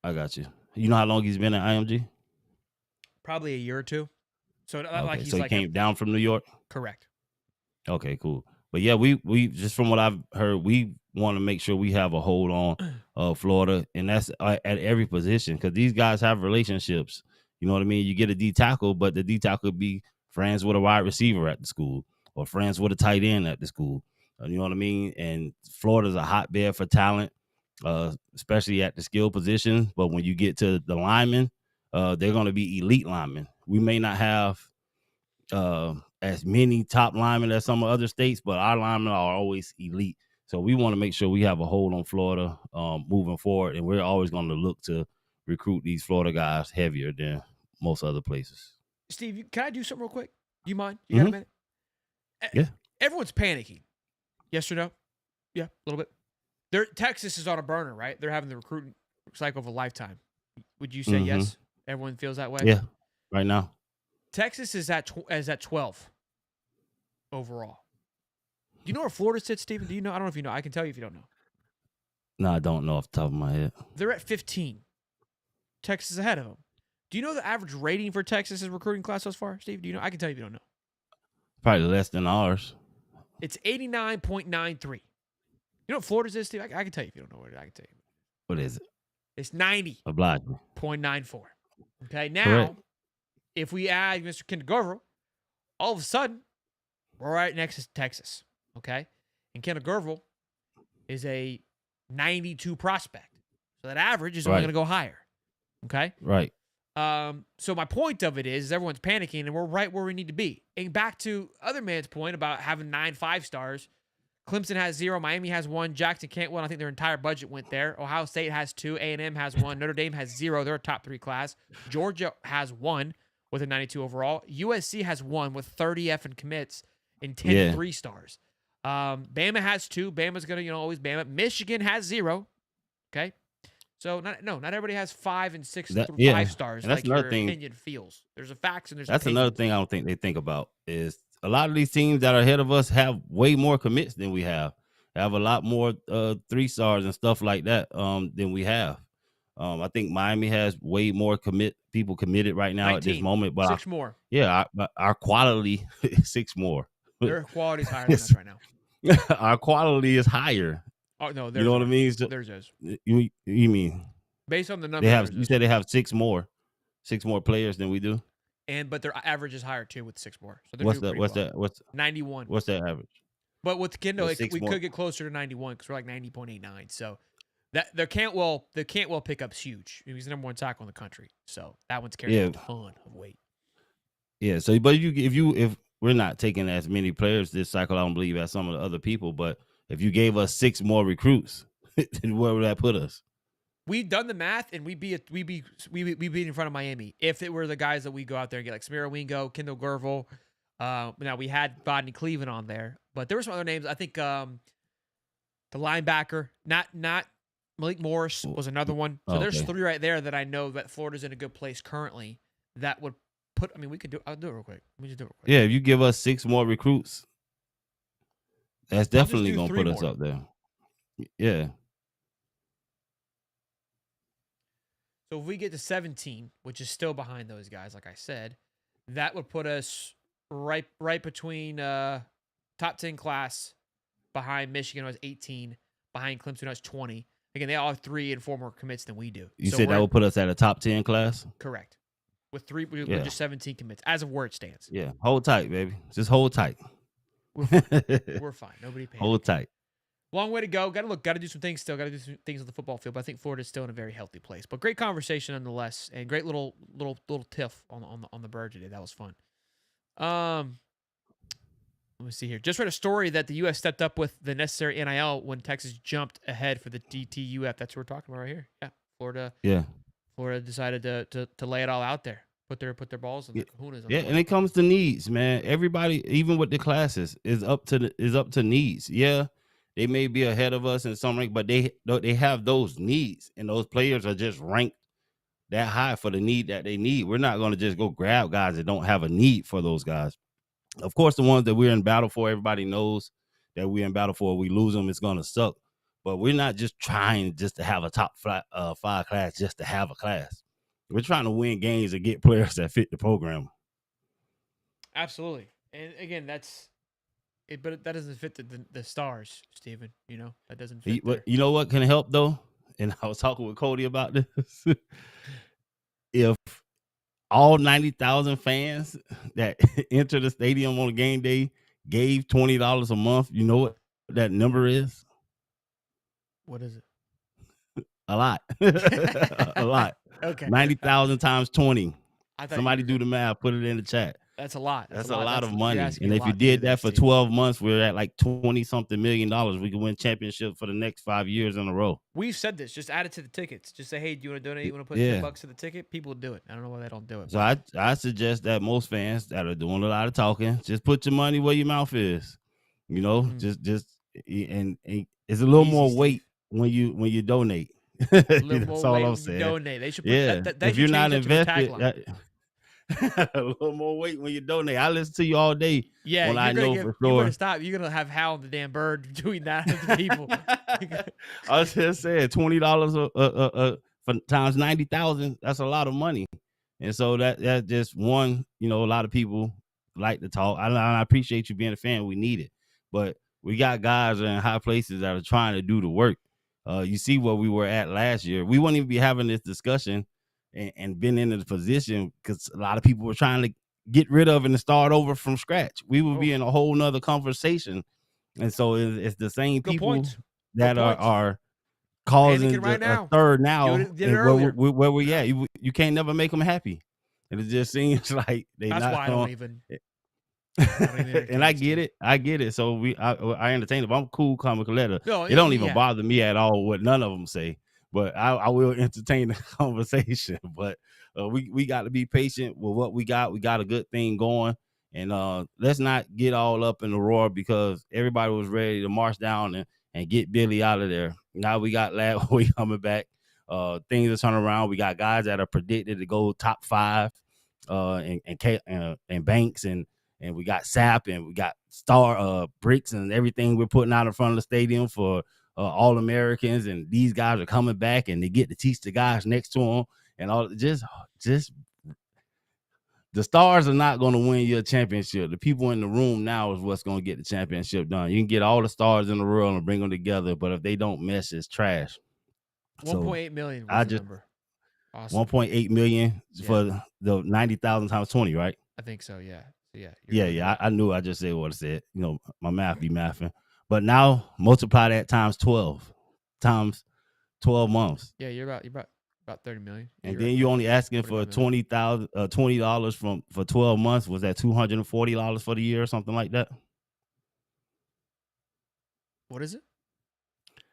I got you. You know how long he's been at IMG? Probably a year or two. So okay, he came down from New York? Correct. Okay, cool. But yeah, we just from what I've heard, we want to make sure we have a hold on Florida, and that's at every position because these guys have relationships. You know what I mean? You get a D tackle, but the D tackle could be friends with a wide receiver at the school or friends with a tight end at the school. You know what I mean? And Florida's a hotbed for talent, especially at the skill position. But when you get to the linemen, they're going to be elite linemen. We may not have as many top linemen as some other states, but our linemen are always elite. So we want to make sure we have a hold on Florida moving forward, and we're always going to look to recruit these Florida guys heavier than most other places. Steve, can I do something real quick? Do you mind? You got a minute? Yeah. Everyone's panicking. Yes or no? Yeah, a little bit. Texas is on a burner, right? They're having the recruiting cycle of a lifetime. Would you say yes? Everyone feels that way? Yeah, right now. Texas is at 12 overall. Do you know where Florida sits, Stephen? Do you know? I don't know if you know. I can tell you if you don't know. No, I don't know off the top of my head. They're at 15. Texas is ahead of them. Do you know the average rating for Texas's recruiting class thus far, Steve? Do you know? I can tell you if you don't know. Probably less than ours. It's 89.93. You know what Florida's is, Steve? I can tell you if you don't know what it is. I can tell you. What is it? It's 90. Oblige me. 0.94. Okay, now, Correct. if we add Mr. Kindergarten, all of a sudden, we're right next to Texas. Okay? And Kindergarten is a 92 prospect. So that average is only going to go higher. Okay? Right. So my point of it is everyone's panicking, and we're right where we need to be. And back to other man's point about having 9 5-stars, Clemson has 0, Miami has 1, Jackson Cantwell, I think their entire budget went there. Ohio State has 2, A&M has 1, Notre Dame has 0, they're a top 3 class. Georgia has 1 with a 92 overall. USC has 1 with 30 effing commits and 10 3-stars. Bama has 2. Bama's going to, always Bama. Michigan has 0. Okay? So not everybody has 5 and 6 5 stars. And that's like another your thing. Opinion feels. There's a facts and there's. That's another thing I don't think they think about is a lot of these teams that are ahead of us have way more commits than we have. They have a lot more 3 stars and stuff like that than we have. I think Miami has way more people committed right now 19, at this moment. But 6 more. Yeah, our quality is 6 more. Their quality is higher than us right now. Our quality is higher. Oh no, you know what I mean? Theirs is. You mean based on the numbers? They have. You said they have 6 more players than we do. But their average is higher too with 6 more. So what's that? What's 91? What's that average? But with Kendall, we could get closer to 91 because we're like 90.89. So that the Cantwell pickup's huge. He's the number 1 tackle in the country. So that one's carrying a ton of weight. Yeah. So, but if we're not taking as many players this cycle, I don't believe, as some of the other people. But if you gave us 6 more recruits, where would that put us? We've done the math, and we'd be in front of Miami if it were the guys that we go out there and get, like Samira Wingo, Kendall Gervil. Now we had Bodney Cleveland on there, but there were some other names. I think the linebacker, not Malik Morris, was another one. So there's 3 right there that I know that Florida's in a good place currently that would put. I mean, we could do. I'll do it real quick. Let me just do it real quick. Yeah, if you give us 6 more recruits, that's definitely do gonna 3 put us more. up there. Yeah. So if we get to 17, which is still behind those guys, like I said, that would put us right between top 10 class, behind Michigan who has 18, behind Clemson who has 20. Again, they all have 3 and 4 more commits than we do. You So said that would put us at a top 10 class? Correct. With Yeah. just 17 commits, as of where it stands. Yeah. Hold tight, baby. Just hold tight. We're fine. We're fine. Nobody panic. Hold tight. Long way to go. Got to do some things still. Got to do some things on the football field. But I think Florida's still in a very healthy place. But great conversation nonetheless, and great little tiff on the bird today. That was fun. Let me see here. Just read a story that the U.S. stepped up with the necessary NIL when Texas jumped ahead for the DTUF. That's what we're talking about right here. Yeah, Florida. Yeah. Florida decided to lay it all out there. Put their balls in the kahunas. Yeah, and it comes to needs, man. Everybody, even with the classes, is up to needs. Yeah, they may be ahead of us in something, but they have those needs, and those players are just ranked that high for the need that they need. We're not going to just go grab guys that don't have a need for those guys. Of course, the ones that we're in battle for, everybody knows that we're in battle for. We lose them, it's going to suck. But we're not just trying just to have a top 5 class just to have a class. We're trying to win games and get players that fit the program. Absolutely. And again, that's it, but that doesn't fit the stars, Steven. You know, that doesn't fit. You know what can help, though? And I was talking with Cody about this. If all 90,000 fans that enter the stadium on a game day gave $20 a month, you know what that number is? What is it? A lot. A lot. Okay. 90,000 times 20. Somebody do good. the math, put it in the chat. That's a lot. That's a lot of money. And if you did that for 12 months, we're at like $20-something million. We could win championship for the next 5 years in a row. We've said this. Just add it to the tickets. Just say, hey, do you want to donate? You want to put $10 to the ticket? People will do it. I don't know why they don't do it. So I suggest that most fans that are doing a lot of talking, just put your money where your mouth is. You know, just and it's a little more weight when you donate. That's all I'm saying. Donate. They should put that. If you're not invested. A little more weight when you donate. I listen to you all day. Yeah, when I know for sure. You're gonna stop. You're gonna have Hal and the damn bird doing that to people. I was just saying, $20 for times 90,000. That's a lot of money, and so that's just one. You know, a lot of people like to talk. I appreciate you being a fan. We need it, but we got guys in high places that are trying to do the work. You see where we were at last year. We wouldn't even be having this discussion and been in the position because a lot of people were trying to get rid of and start over from scratch. We would be in a whole nother conversation. And so it's the same people that are causing a third now. Where we at? You can't never make them happy. And it just seems like they That's not why I don't even and I get it. So I entertain it. But I'm cool, calm, and collected. No, it don't even bother me at all what none of them say. But I will entertain the conversation. But we got to be patient with what we got. We got a good thing going. And let's not get all up in the roar because everybody was ready to march down and get Billy out of there. Now we got Ladway coming back. Things are turning around. We got guys that are predicted to go top 5 and Banks and we got Sapp and we got Star Bricks and everything we're putting out in front of the stadium for All-Americans, and these guys are coming back and they get to teach the guys next to them and all. Just the stars are not going to win your championship. The people in the room now is what's going to get the championship done. You can get all the stars in the world and bring them together, but if they don't mesh, it's trash. 1.8 million was the number. Awesome. 1.8 million for the 90,000 times 20, right? I think so. Yeah. Yeah. I knew I just said what I said. You know, my math be mathing. But now multiply that times 12 months. Yeah, you're about 30 million. And then you're only asking for $20 for 12 months. Was that $240 for the year or something like that? What is it?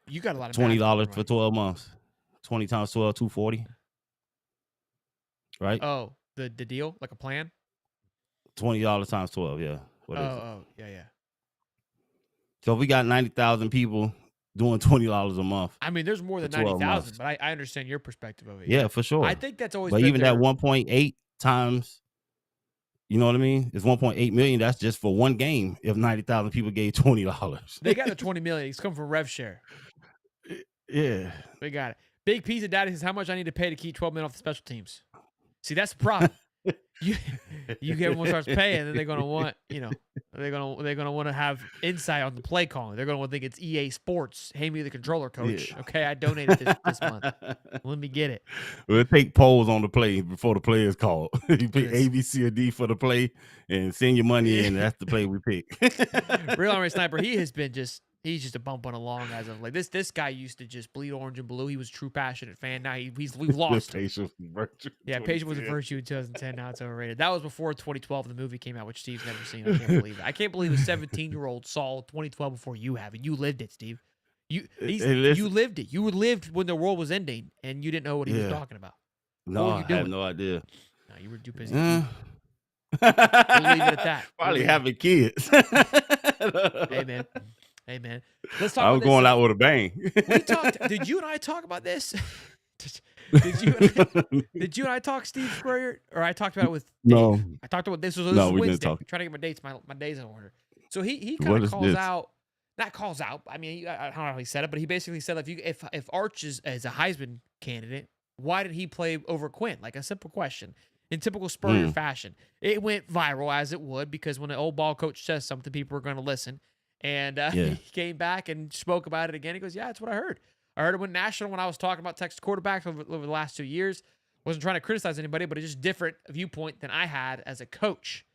You got a lot of $20 for 12 months. 20 times 12, $240. Right? Oh, the deal, like a plan? $20 times 12, yeah. Yeah. So if we got 90,000 people doing $20 a month. I mean, there's more than 90,000, but I understand your perspective of it. Yeah, for sure. I think that's always. But even that 1.8 times You know what I mean? It's 1.8 million. That's just for one game. If 90,000 people gave $20, They got the 20 million. It's coming from rev share. yeah, We got it. Big Pizza Daddy says, how much I need to pay to keep 12 men off the special teams? See, that's the problem. You get everyone starts paying, then they're gonna want, they're gonna want to have insight on the play calling. They're gonna want to think it's EA Sports. Hand me the controller, coach. Yeah. Okay, I donated this month. Let me get it. We'll take polls on the play before the play is called. You pick Yes. A, B, C, or D for the play, and send your money in. And that's the play we pick. Real Army Sniper, he's just a bumping along as of like this guy used to just bleed orange and blue. He was a true passionate fan. Now we've lost him. Patience was a virtue. Yeah, patience was a virtue in 2010. Now it's overrated. That was before 2012. The movie came out, which Steve's never seen. I can't believe it. I can't believe a 17-year-old saw 2012 before you have it. You lived it, Steve. You lived it. You lived when the world was ending, and you didn't know what he was talking about. No, I had no idea. No, you were too busy. We'll leave it at that. Probably having kids. Hey man. Let's talk. I was about going this. out with a bang. We talked. Did you and I talk about this? Did you and I talk, Steve Spurrier? Or I talked about it with Dave? No. I talked about this. This No, was we didn't Wednesday. talk. I'm trying to get my days in order. So he What kind of is calls this? out. Not calls out. I mean, I don't know how he said it, but he basically said if Arch is a Heisman candidate, why did he play over Quinn? Like a simple question. In typical Spurrier fashion, it went viral as it would because when an old ball coach says something, people are going to listen. And he came back and spoke about it again. He goes, "Yeah, that's what I heard. I heard it went national when I was talking about Texas quarterbacks over the last 2 years. Wasn't trying to criticize anybody, but it's just different viewpoint than I had as a coach.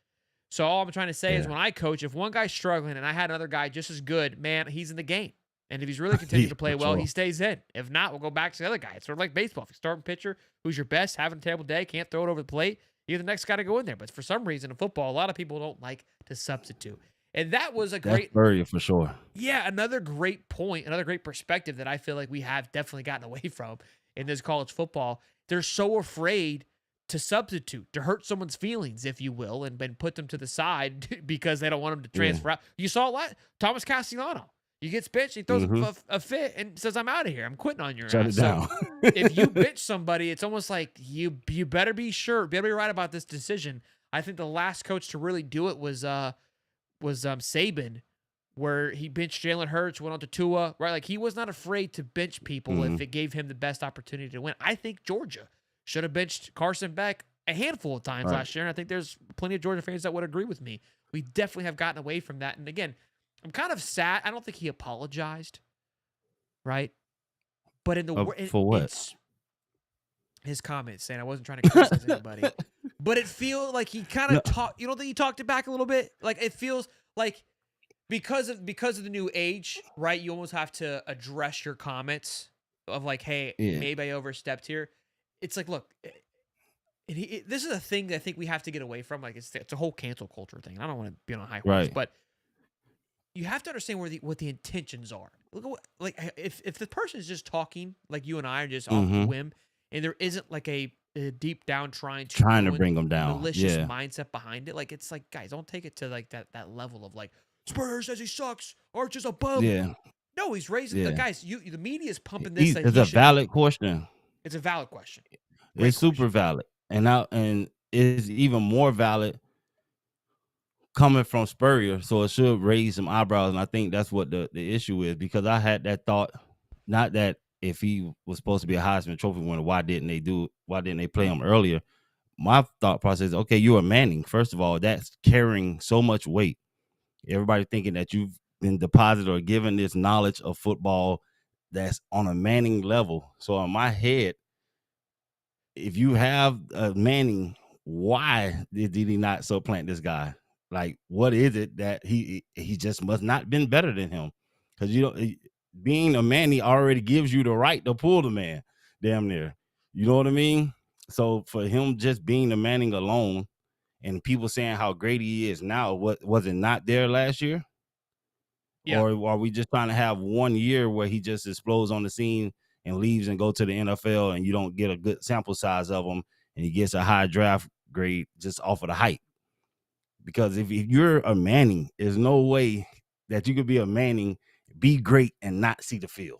So all I'm trying to say is when I coach, if one guy's struggling and I had another guy just as good, man, he's in the game. And if he's really continuing to play well, he stays in. If not, we'll go back to the other guy. It's sort of like baseball. If you're starting pitcher, who's your best, having a terrible day, can't throw it over the plate, you're the next guy to go in there. But for some reason in football, a lot of people don't like to substitute. And that was a great Spurrier for sure. Yeah, another great point, another great perspective that I feel like we have definitely gotten away from in this college football. They're so afraid to substitute, to hurt someone's feelings, if you will, and put them to the side because they don't want them to transfer out. You saw a lot. Thomas Castellano. He gets benched, he throws a fit and says, "I'm out of here. I'm quitting on your ass." Shut it down. So if you bench somebody, it's almost like you better be sure, better be right about this decision. I think the last coach to really do it was Saban, where he benched Jalen Hurts, went on to Tua, right? Like he was not afraid to bench people if it gave him the best opportunity to win. I think Georgia should have benched Carson Beck a handful of times last year, and I think there's plenty of Georgia fans that would agree with me. We definitely have gotten away from that. And again, I'm kind of sad. I don't think he apologized, right? But in the for what? It's his comments saying I wasn't trying to criticize anybody, but it feels like he kind of talked. You don't think he talked it back a little bit? Like it feels like because of the new age, right? You almost have to address your comments of like, hey, maybe I overstepped here. It's like, look, this is a thing that I think we have to get away from. Like it's a whole cancel culture thing. I don't want to be on a high horse, but you have to understand what the intentions are. Look at like if the person is just talking like you and I are just off the whim, and there isn't like a deep down trying to bring them down, malicious mindset behind it. Like it's like, guys, don't take it to like that level of like Spurs says he sucks, Arch is a bum. Yeah. No, he's raising the guys. The media is pumping this. It's a valid question. It's a valid question. It's super valid, and it's even more valid coming from Spurrier, so it should raise some eyebrows. And I think that's what the issue is, because I had that thought, not that if he was supposed to be a Heisman Trophy winner, why didn't they play him earlier? My thought process is, okay, you're a Manning. First of all, that's carrying so much weight. Everybody thinking that you've been deposited or given this knowledge of football that's on a Manning level. So in my head, if you have a Manning, why did he not supplant this guy? Like, what is it that he just must not been better than him? Because being a Manning already gives you the right to pull the man, damn near. You know what I mean? So for him just being a Manning alone, and people saying how great he is now, was it not there last year? Yeah. Or are we just trying to have 1 year where he just explodes on the scene and leaves and go to the NFL, and you don't get a good sample size of him, and he gets a high draft grade just off of the hype? Because if you're a Manning, there's no way that you could be a Manning, be great, and not see the field.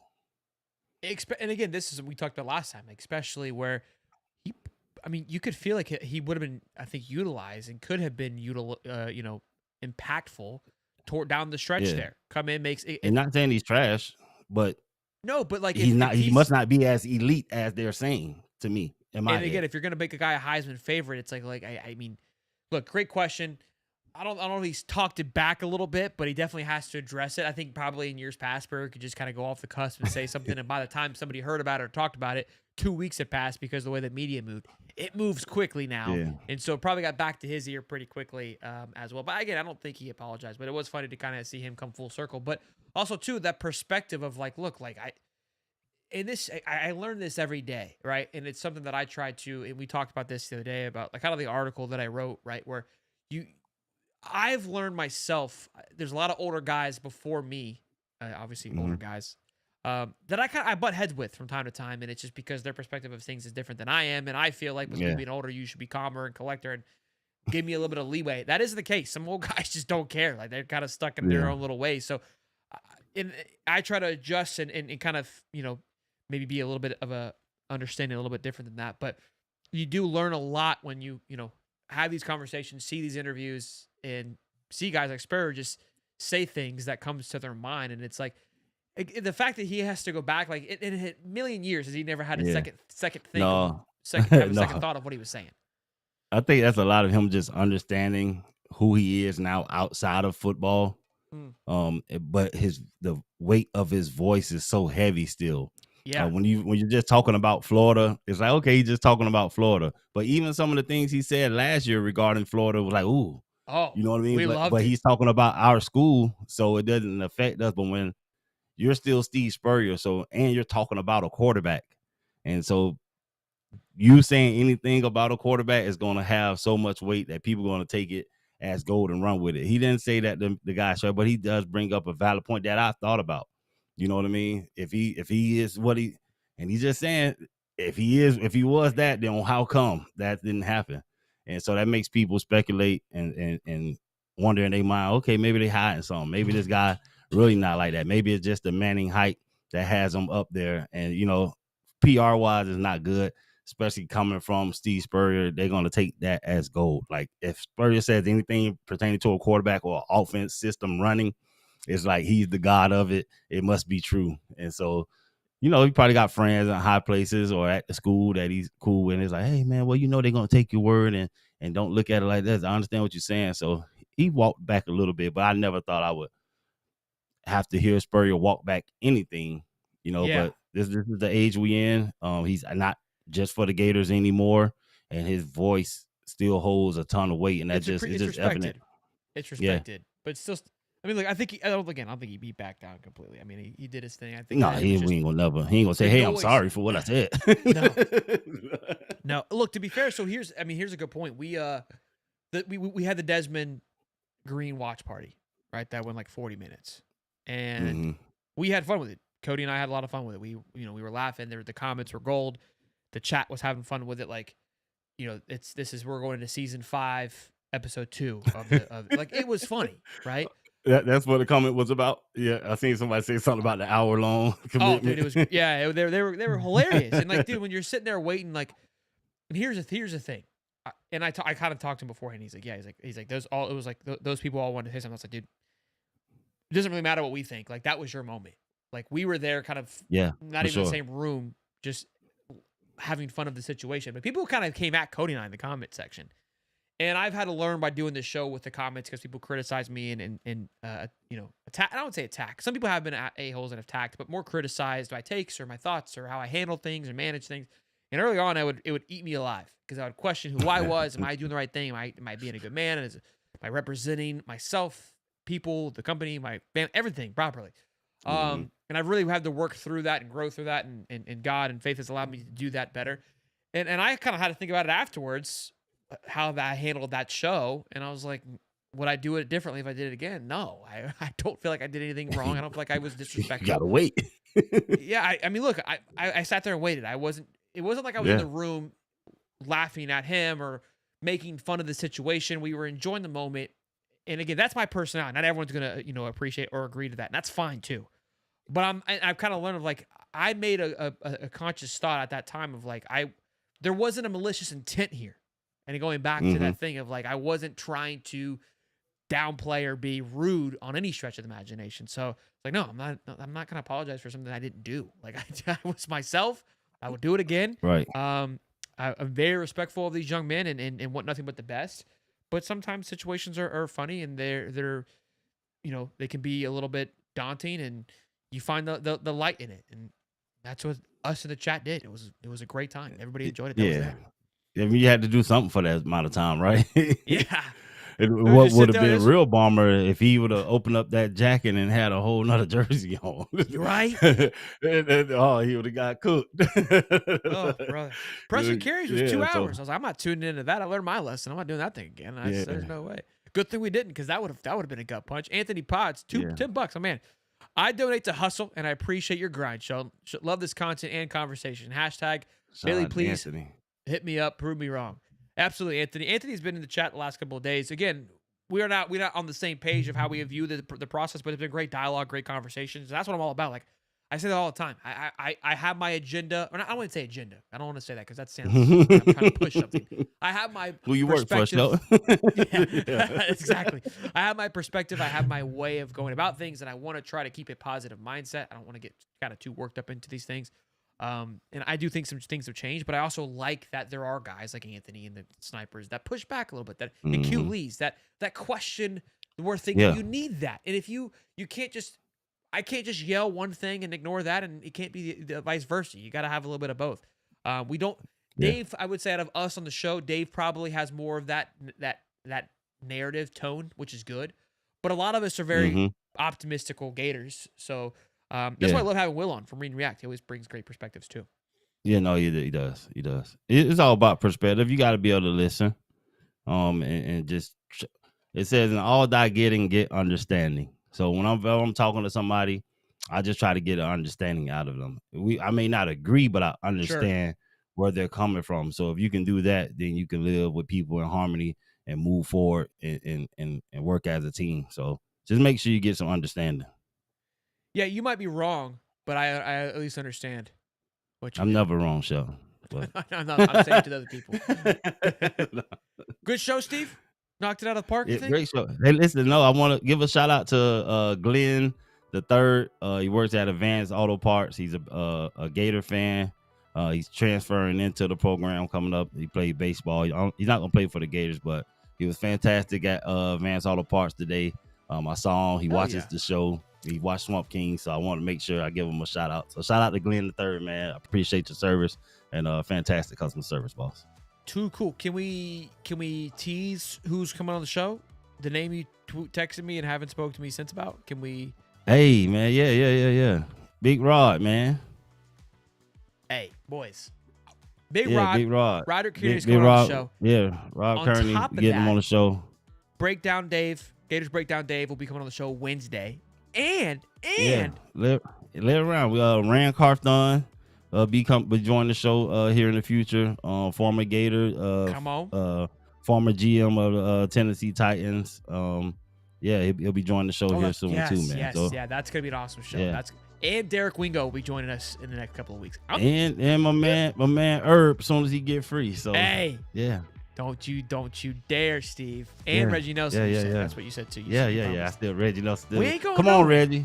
And again, this is what we talked about last time, especially where I mean, you could feel like he would have been, I think, utilized and could have been, impactful toward down the stretch Yeah. there. Come in, makes it. And not saying he's trash, but No, but like he's if not. He must he's not be as elite as they're saying to me. In my and again, head, if you're gonna make a guy a Heisman favorite, it's like I mean, look, great question. I don't know if he's talked it back a little bit, but he definitely has to address it. I think probably in years past, Burr could just kind of go off the cusp and say something, and by the time somebody heard about it or talked about it, 2 weeks had passed because of the way the media moved. It moves quickly now, yeah, and so it probably got back to his ear pretty quickly as well. But again, I don't think he apologized, but it was funny to kind of see him come full circle. But also too that perspective of like, look, like I learned this every day, right? And it's something that I try to, and we talked about this the other day about like kind of the article that I wrote, right? Where I've learned myself, there's a lot of older guys before me, obviously older hmm guys, that I butt heads with from time to time. And it's just because their perspective of things is different than I am. And I feel like with me yeah, being older, you should be calmer and collector and give me a little bit of leeway. That isn't the case. Some old guys just don't care. Like they're kind of stuck in their yeah, own little ways. So uh, I try to adjust and kind of, maybe be a little bit of a understanding a little bit different than that. But you do learn a lot when you have these conversations, see these interviews, and see guys like Spurrier just say things that comes to their mind. And it's like the fact that he has to go back like in a million years has he never had a yeah. second think of No, second have a second no. thought of what he was saying. I think that's a lot of him just understanding who he is now outside of football. Mm. But the weight of his voice is so heavy still. Yeah. When you're just talking about Florida, it's like okay, he's just talking about Florida. But even some of the things he said last year regarding Florida was like, ooh, Oh, you know what I mean? we But loved it. he's talking about our school, so it doesn't affect us. But when you're still Steve Spurrier, so and you're talking about a quarterback, and so you saying anything about a quarterback is going to have so much weight that people are going to take it as gold and run with it. He didn't say that the guy shot, but he does bring up a valid point that I thought about. You know what I mean? If he is what he and he's just saying if he was that, then how come that didn't happen? And so that makes people speculate and wonder in their mind, okay, maybe they hiding something. Maybe this guy really not like that. Maybe it's just the Manning hype that has him up there. And PR wise is not good, especially coming from Steve Spurrier. They're going to take that as gold. Like if Spurrier says anything pertaining to a quarterback or offense system running, it's like he's the god of it. It must be true. And so, he probably got friends in high places or at the school that he's cool with. And it's like, hey man, well, they're going to take your word and don't look at it like this. I understand what you're saying. So he walked back a little bit, but I never thought I would have to hear Spurrier walk back anything, Yeah. but this is the age we in. He's not just for the Gators anymore, and his voice still holds a ton of weight, and It's it's it's just evident. respected. It's Yeah. respected, but still. I mean, look, I think I don't think he backed down completely. I mean, he did his thing. I think No, that it was we just ain't gonna never. He ain't gonna say, the "Hey, I'm noise. sorry for what I said." No, no. Look, to be fair, so here's a good point. We had the Desmond Green watch party, right? That went like 40 minutes, and hmm we had fun with it. Cody and I had a lot of fun with it. We we were laughing. The comments were gold. The chat was having fun with it. Like, we're going into season 5, episode 2 of like it was funny, right? That's what the comment was about. Yeah, I seen somebody say something about the hour long Oh, dude, it commitment. was they were hilarious. And like, dude, when you're sitting there waiting, like, and here's the thing, I kind of talked to him beforehand. He's like, yeah, he's like those all it was like those people all wanted to say something. I was like, dude, it doesn't really matter what we think. Like that was your moment. Like we were there, kind of Yeah, not for even in the sure. same room, just having fun of the situation. But people kind of came at Cody and I in the comment section. And I've had to learn by doing this show with the comments because people criticize me and attack. I don't say attack. Some people have been a-holes and attacked, but more criticized my takes or my thoughts or how I handle things and manage things. And early on, it would eat me alive because I would question who I was. Am I doing the right thing? Am I being a good man? Am I representing myself, people, the company, my family, everything properly? hmm And I've really had to work through that and grow through that. And God and faith has allowed me to do that better. And I kind of had to think about it afterwards, how I handled that show. And I was like, would I do it differently if I did it again? No, I don't feel like I did anything wrong. I don't feel like I was You disrespectful. gotta wait. Yeah, I mean, look, I sat there and waited. It wasn't like I was in Yeah. the room laughing at him or making fun of the situation. We were enjoying the moment. And again, that's my personality. Not everyone's gonna, appreciate or agree to that. And that's fine too. But I've kind of learned of like, I made a conscious thought at that time of like, there wasn't a malicious intent here. And going back to that thing of like, I wasn't trying to downplay or be rude on any stretch of the imagination. So it's like, no, I'm not going to apologize for something I didn't do. Like I was myself. I would do it again. Right. I'm very respectful of these young men and want nothing but the best. But sometimes situations are funny and they're, you know, they can be a little bit daunting and you find the light in it. And that's what us in the chat did. It was a great time. Everybody enjoyed it. That was that. I mean, you had to do something for that amount of time, right? Yeah. What would have been real bomber if he would have opened up that jacket and had a whole nother jersey on. Right? He would have got cooked. Oh, brother. Preston carries was 2 hours. I was like, I'm not tuning into that. I learned my lesson. I'm not doing that thing again. There's no way. Good thing we didn't, because that would have been a gut punch. Anthony Potts, $10. Oh man. I donate to Hustle, and I appreciate your grind, Sean. Love this content and conversation. Hashtag Bailey, please hit me up, prove me wrong. Absolutely, Anthony. Anthony's been in the chat the last couple of days. Again, we're not on the same page of how we view the process, but it's been great dialogue, great conversations. That's what I'm all about. Like I say that all the time. I have my agenda. Or not, I don't want to say agenda. I don't want to say that because that sounds like I'm trying to push something. I have my you work for us, though. Yeah, exactly. I have my perspective. I have my way of going about things, and I want to try to keep a positive mindset. I don't want to get kind of too worked up into these things. And I do think some things have changed, but I also like that there are guys like Anthony and the snipers that push back a little bit, and Q Lee's that question where things you need that. And if you can't just, I can't just yell one thing and ignore that, and it can't be the vice versa. You got to have a little bit of both. We don't, Dave, I would say out of us on the show, Dave probably has more of that narrative tone, which is good, but a lot of us are very optimistical Gators. So, that's why I love having Will on from Read and React. He always brings great perspectives too. Yeah, no, he does. He does. It's all about perspective. You got to be able to listen. And just, it says in all thy getting, get understanding. So when I'm talking to somebody, I just try to get an understanding out of them. I may not agree, but I understand where they're coming from. So if you can do that, then you can live with people in harmony and move forward and work as a team. So just make sure you get some understanding. Yeah, you might be wrong, but I at least understand what you I'm never wrong, Shell. I'm saying it to the other people. Good show, Steve. Knocked it out of the park, you think? Great show. Hey, listen, no, I want to give a shout out to Glenn the third. He works at Advanced Auto Parts. He's a Gator fan. He's transferring into the program coming up. He played baseball. He's not going to play for the Gators, but he was fantastic at Advanced Auto Parts today. I saw him. He watches the show. He watched Swamp King, so I want to make sure I give him a shout out. So shout out to Glenn the third, man. I appreciate your service and fantastic customer service, boss. Too cool. Can we tease who's coming on the show? The name you texted me and haven't spoke to me since about? Can we? Hey, man. Yeah. Big Rod, man. Hey, boys. Big Rod. Ryder Kearney's Big coming Rod, on the show. Yeah, Rod Kearney, getting him on the show. Breakdown Dave, Gators Breakdown Dave will be coming on the show Wednesday. And live around. Rand Carthon be join the show here in the future. Former Gator, former GM of Tennessee Titans. He'll be joining the show here soon too, man. Yes, that's gonna be an awesome show. Yeah. And Derek Wingo will be joining us in the next couple of weeks. And my man Herb, as soon as he get free. So hey, yeah. Don't you dare, Steve. And Reggie Nelson. Yeah. That's what you said too. I still Reggie Nelson. We ain't going Come on, Reggie.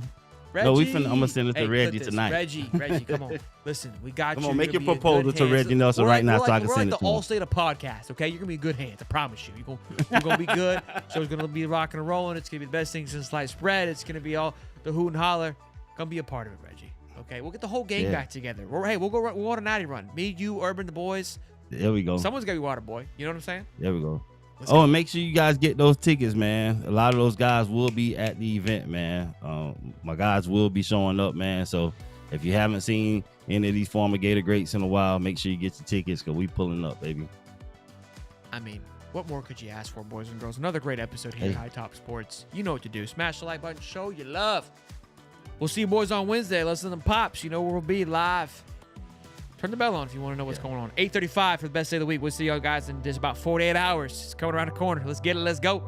Reggie. No, I'm gonna send it to Reggie tonight. Reggie, come on. Listen, we got you. Come on, make your proposal to Reggie Nelson right now so I can send it to him. We're like the All-State of podcast, okay? You're gonna be in good hands. I promise you. You're gonna be good. Show's gonna be rocking and rolling. It's gonna be the best thing since sliced bread. It's gonna be all the hoot and holler. Gonna be a part of it, Reggie. Okay, we'll get the whole gang back together. We'll go on a natty run. Me, you, Urban, the boys. There we go. Someone's gotta be water boy. You know what I'm saying? There we go. And make sure you guys get those tickets, man. A lot of those guys will be at the event, man. My guys will be showing up, man. So if you haven't seen any of these former Gator greats in a while, make sure you get your tickets because we pulling up, baby. I mean, what more could you ask for, boys and girls? Another great episode here at High Top Sports. You know what to do. Smash the like button. Show your love. We'll see you boys on Wednesday. Listen to them pops. You know where we'll be live. Turn the bell on if you want to know what's going on. 8:35 for the best day of the week. We'll see y'all guys in just about 48 hours. It's coming around the corner. Let's get it. Let's go.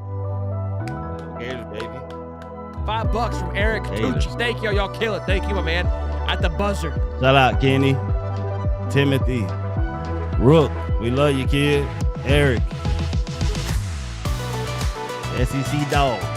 Gators, baby. $5 from Eric Tucci. Thank y'all. Y'all kill it. Thank you, my man. At the buzzer. Shout out, Kenny. Timothy. Rook, we love you, kid. Eric, SEC dog.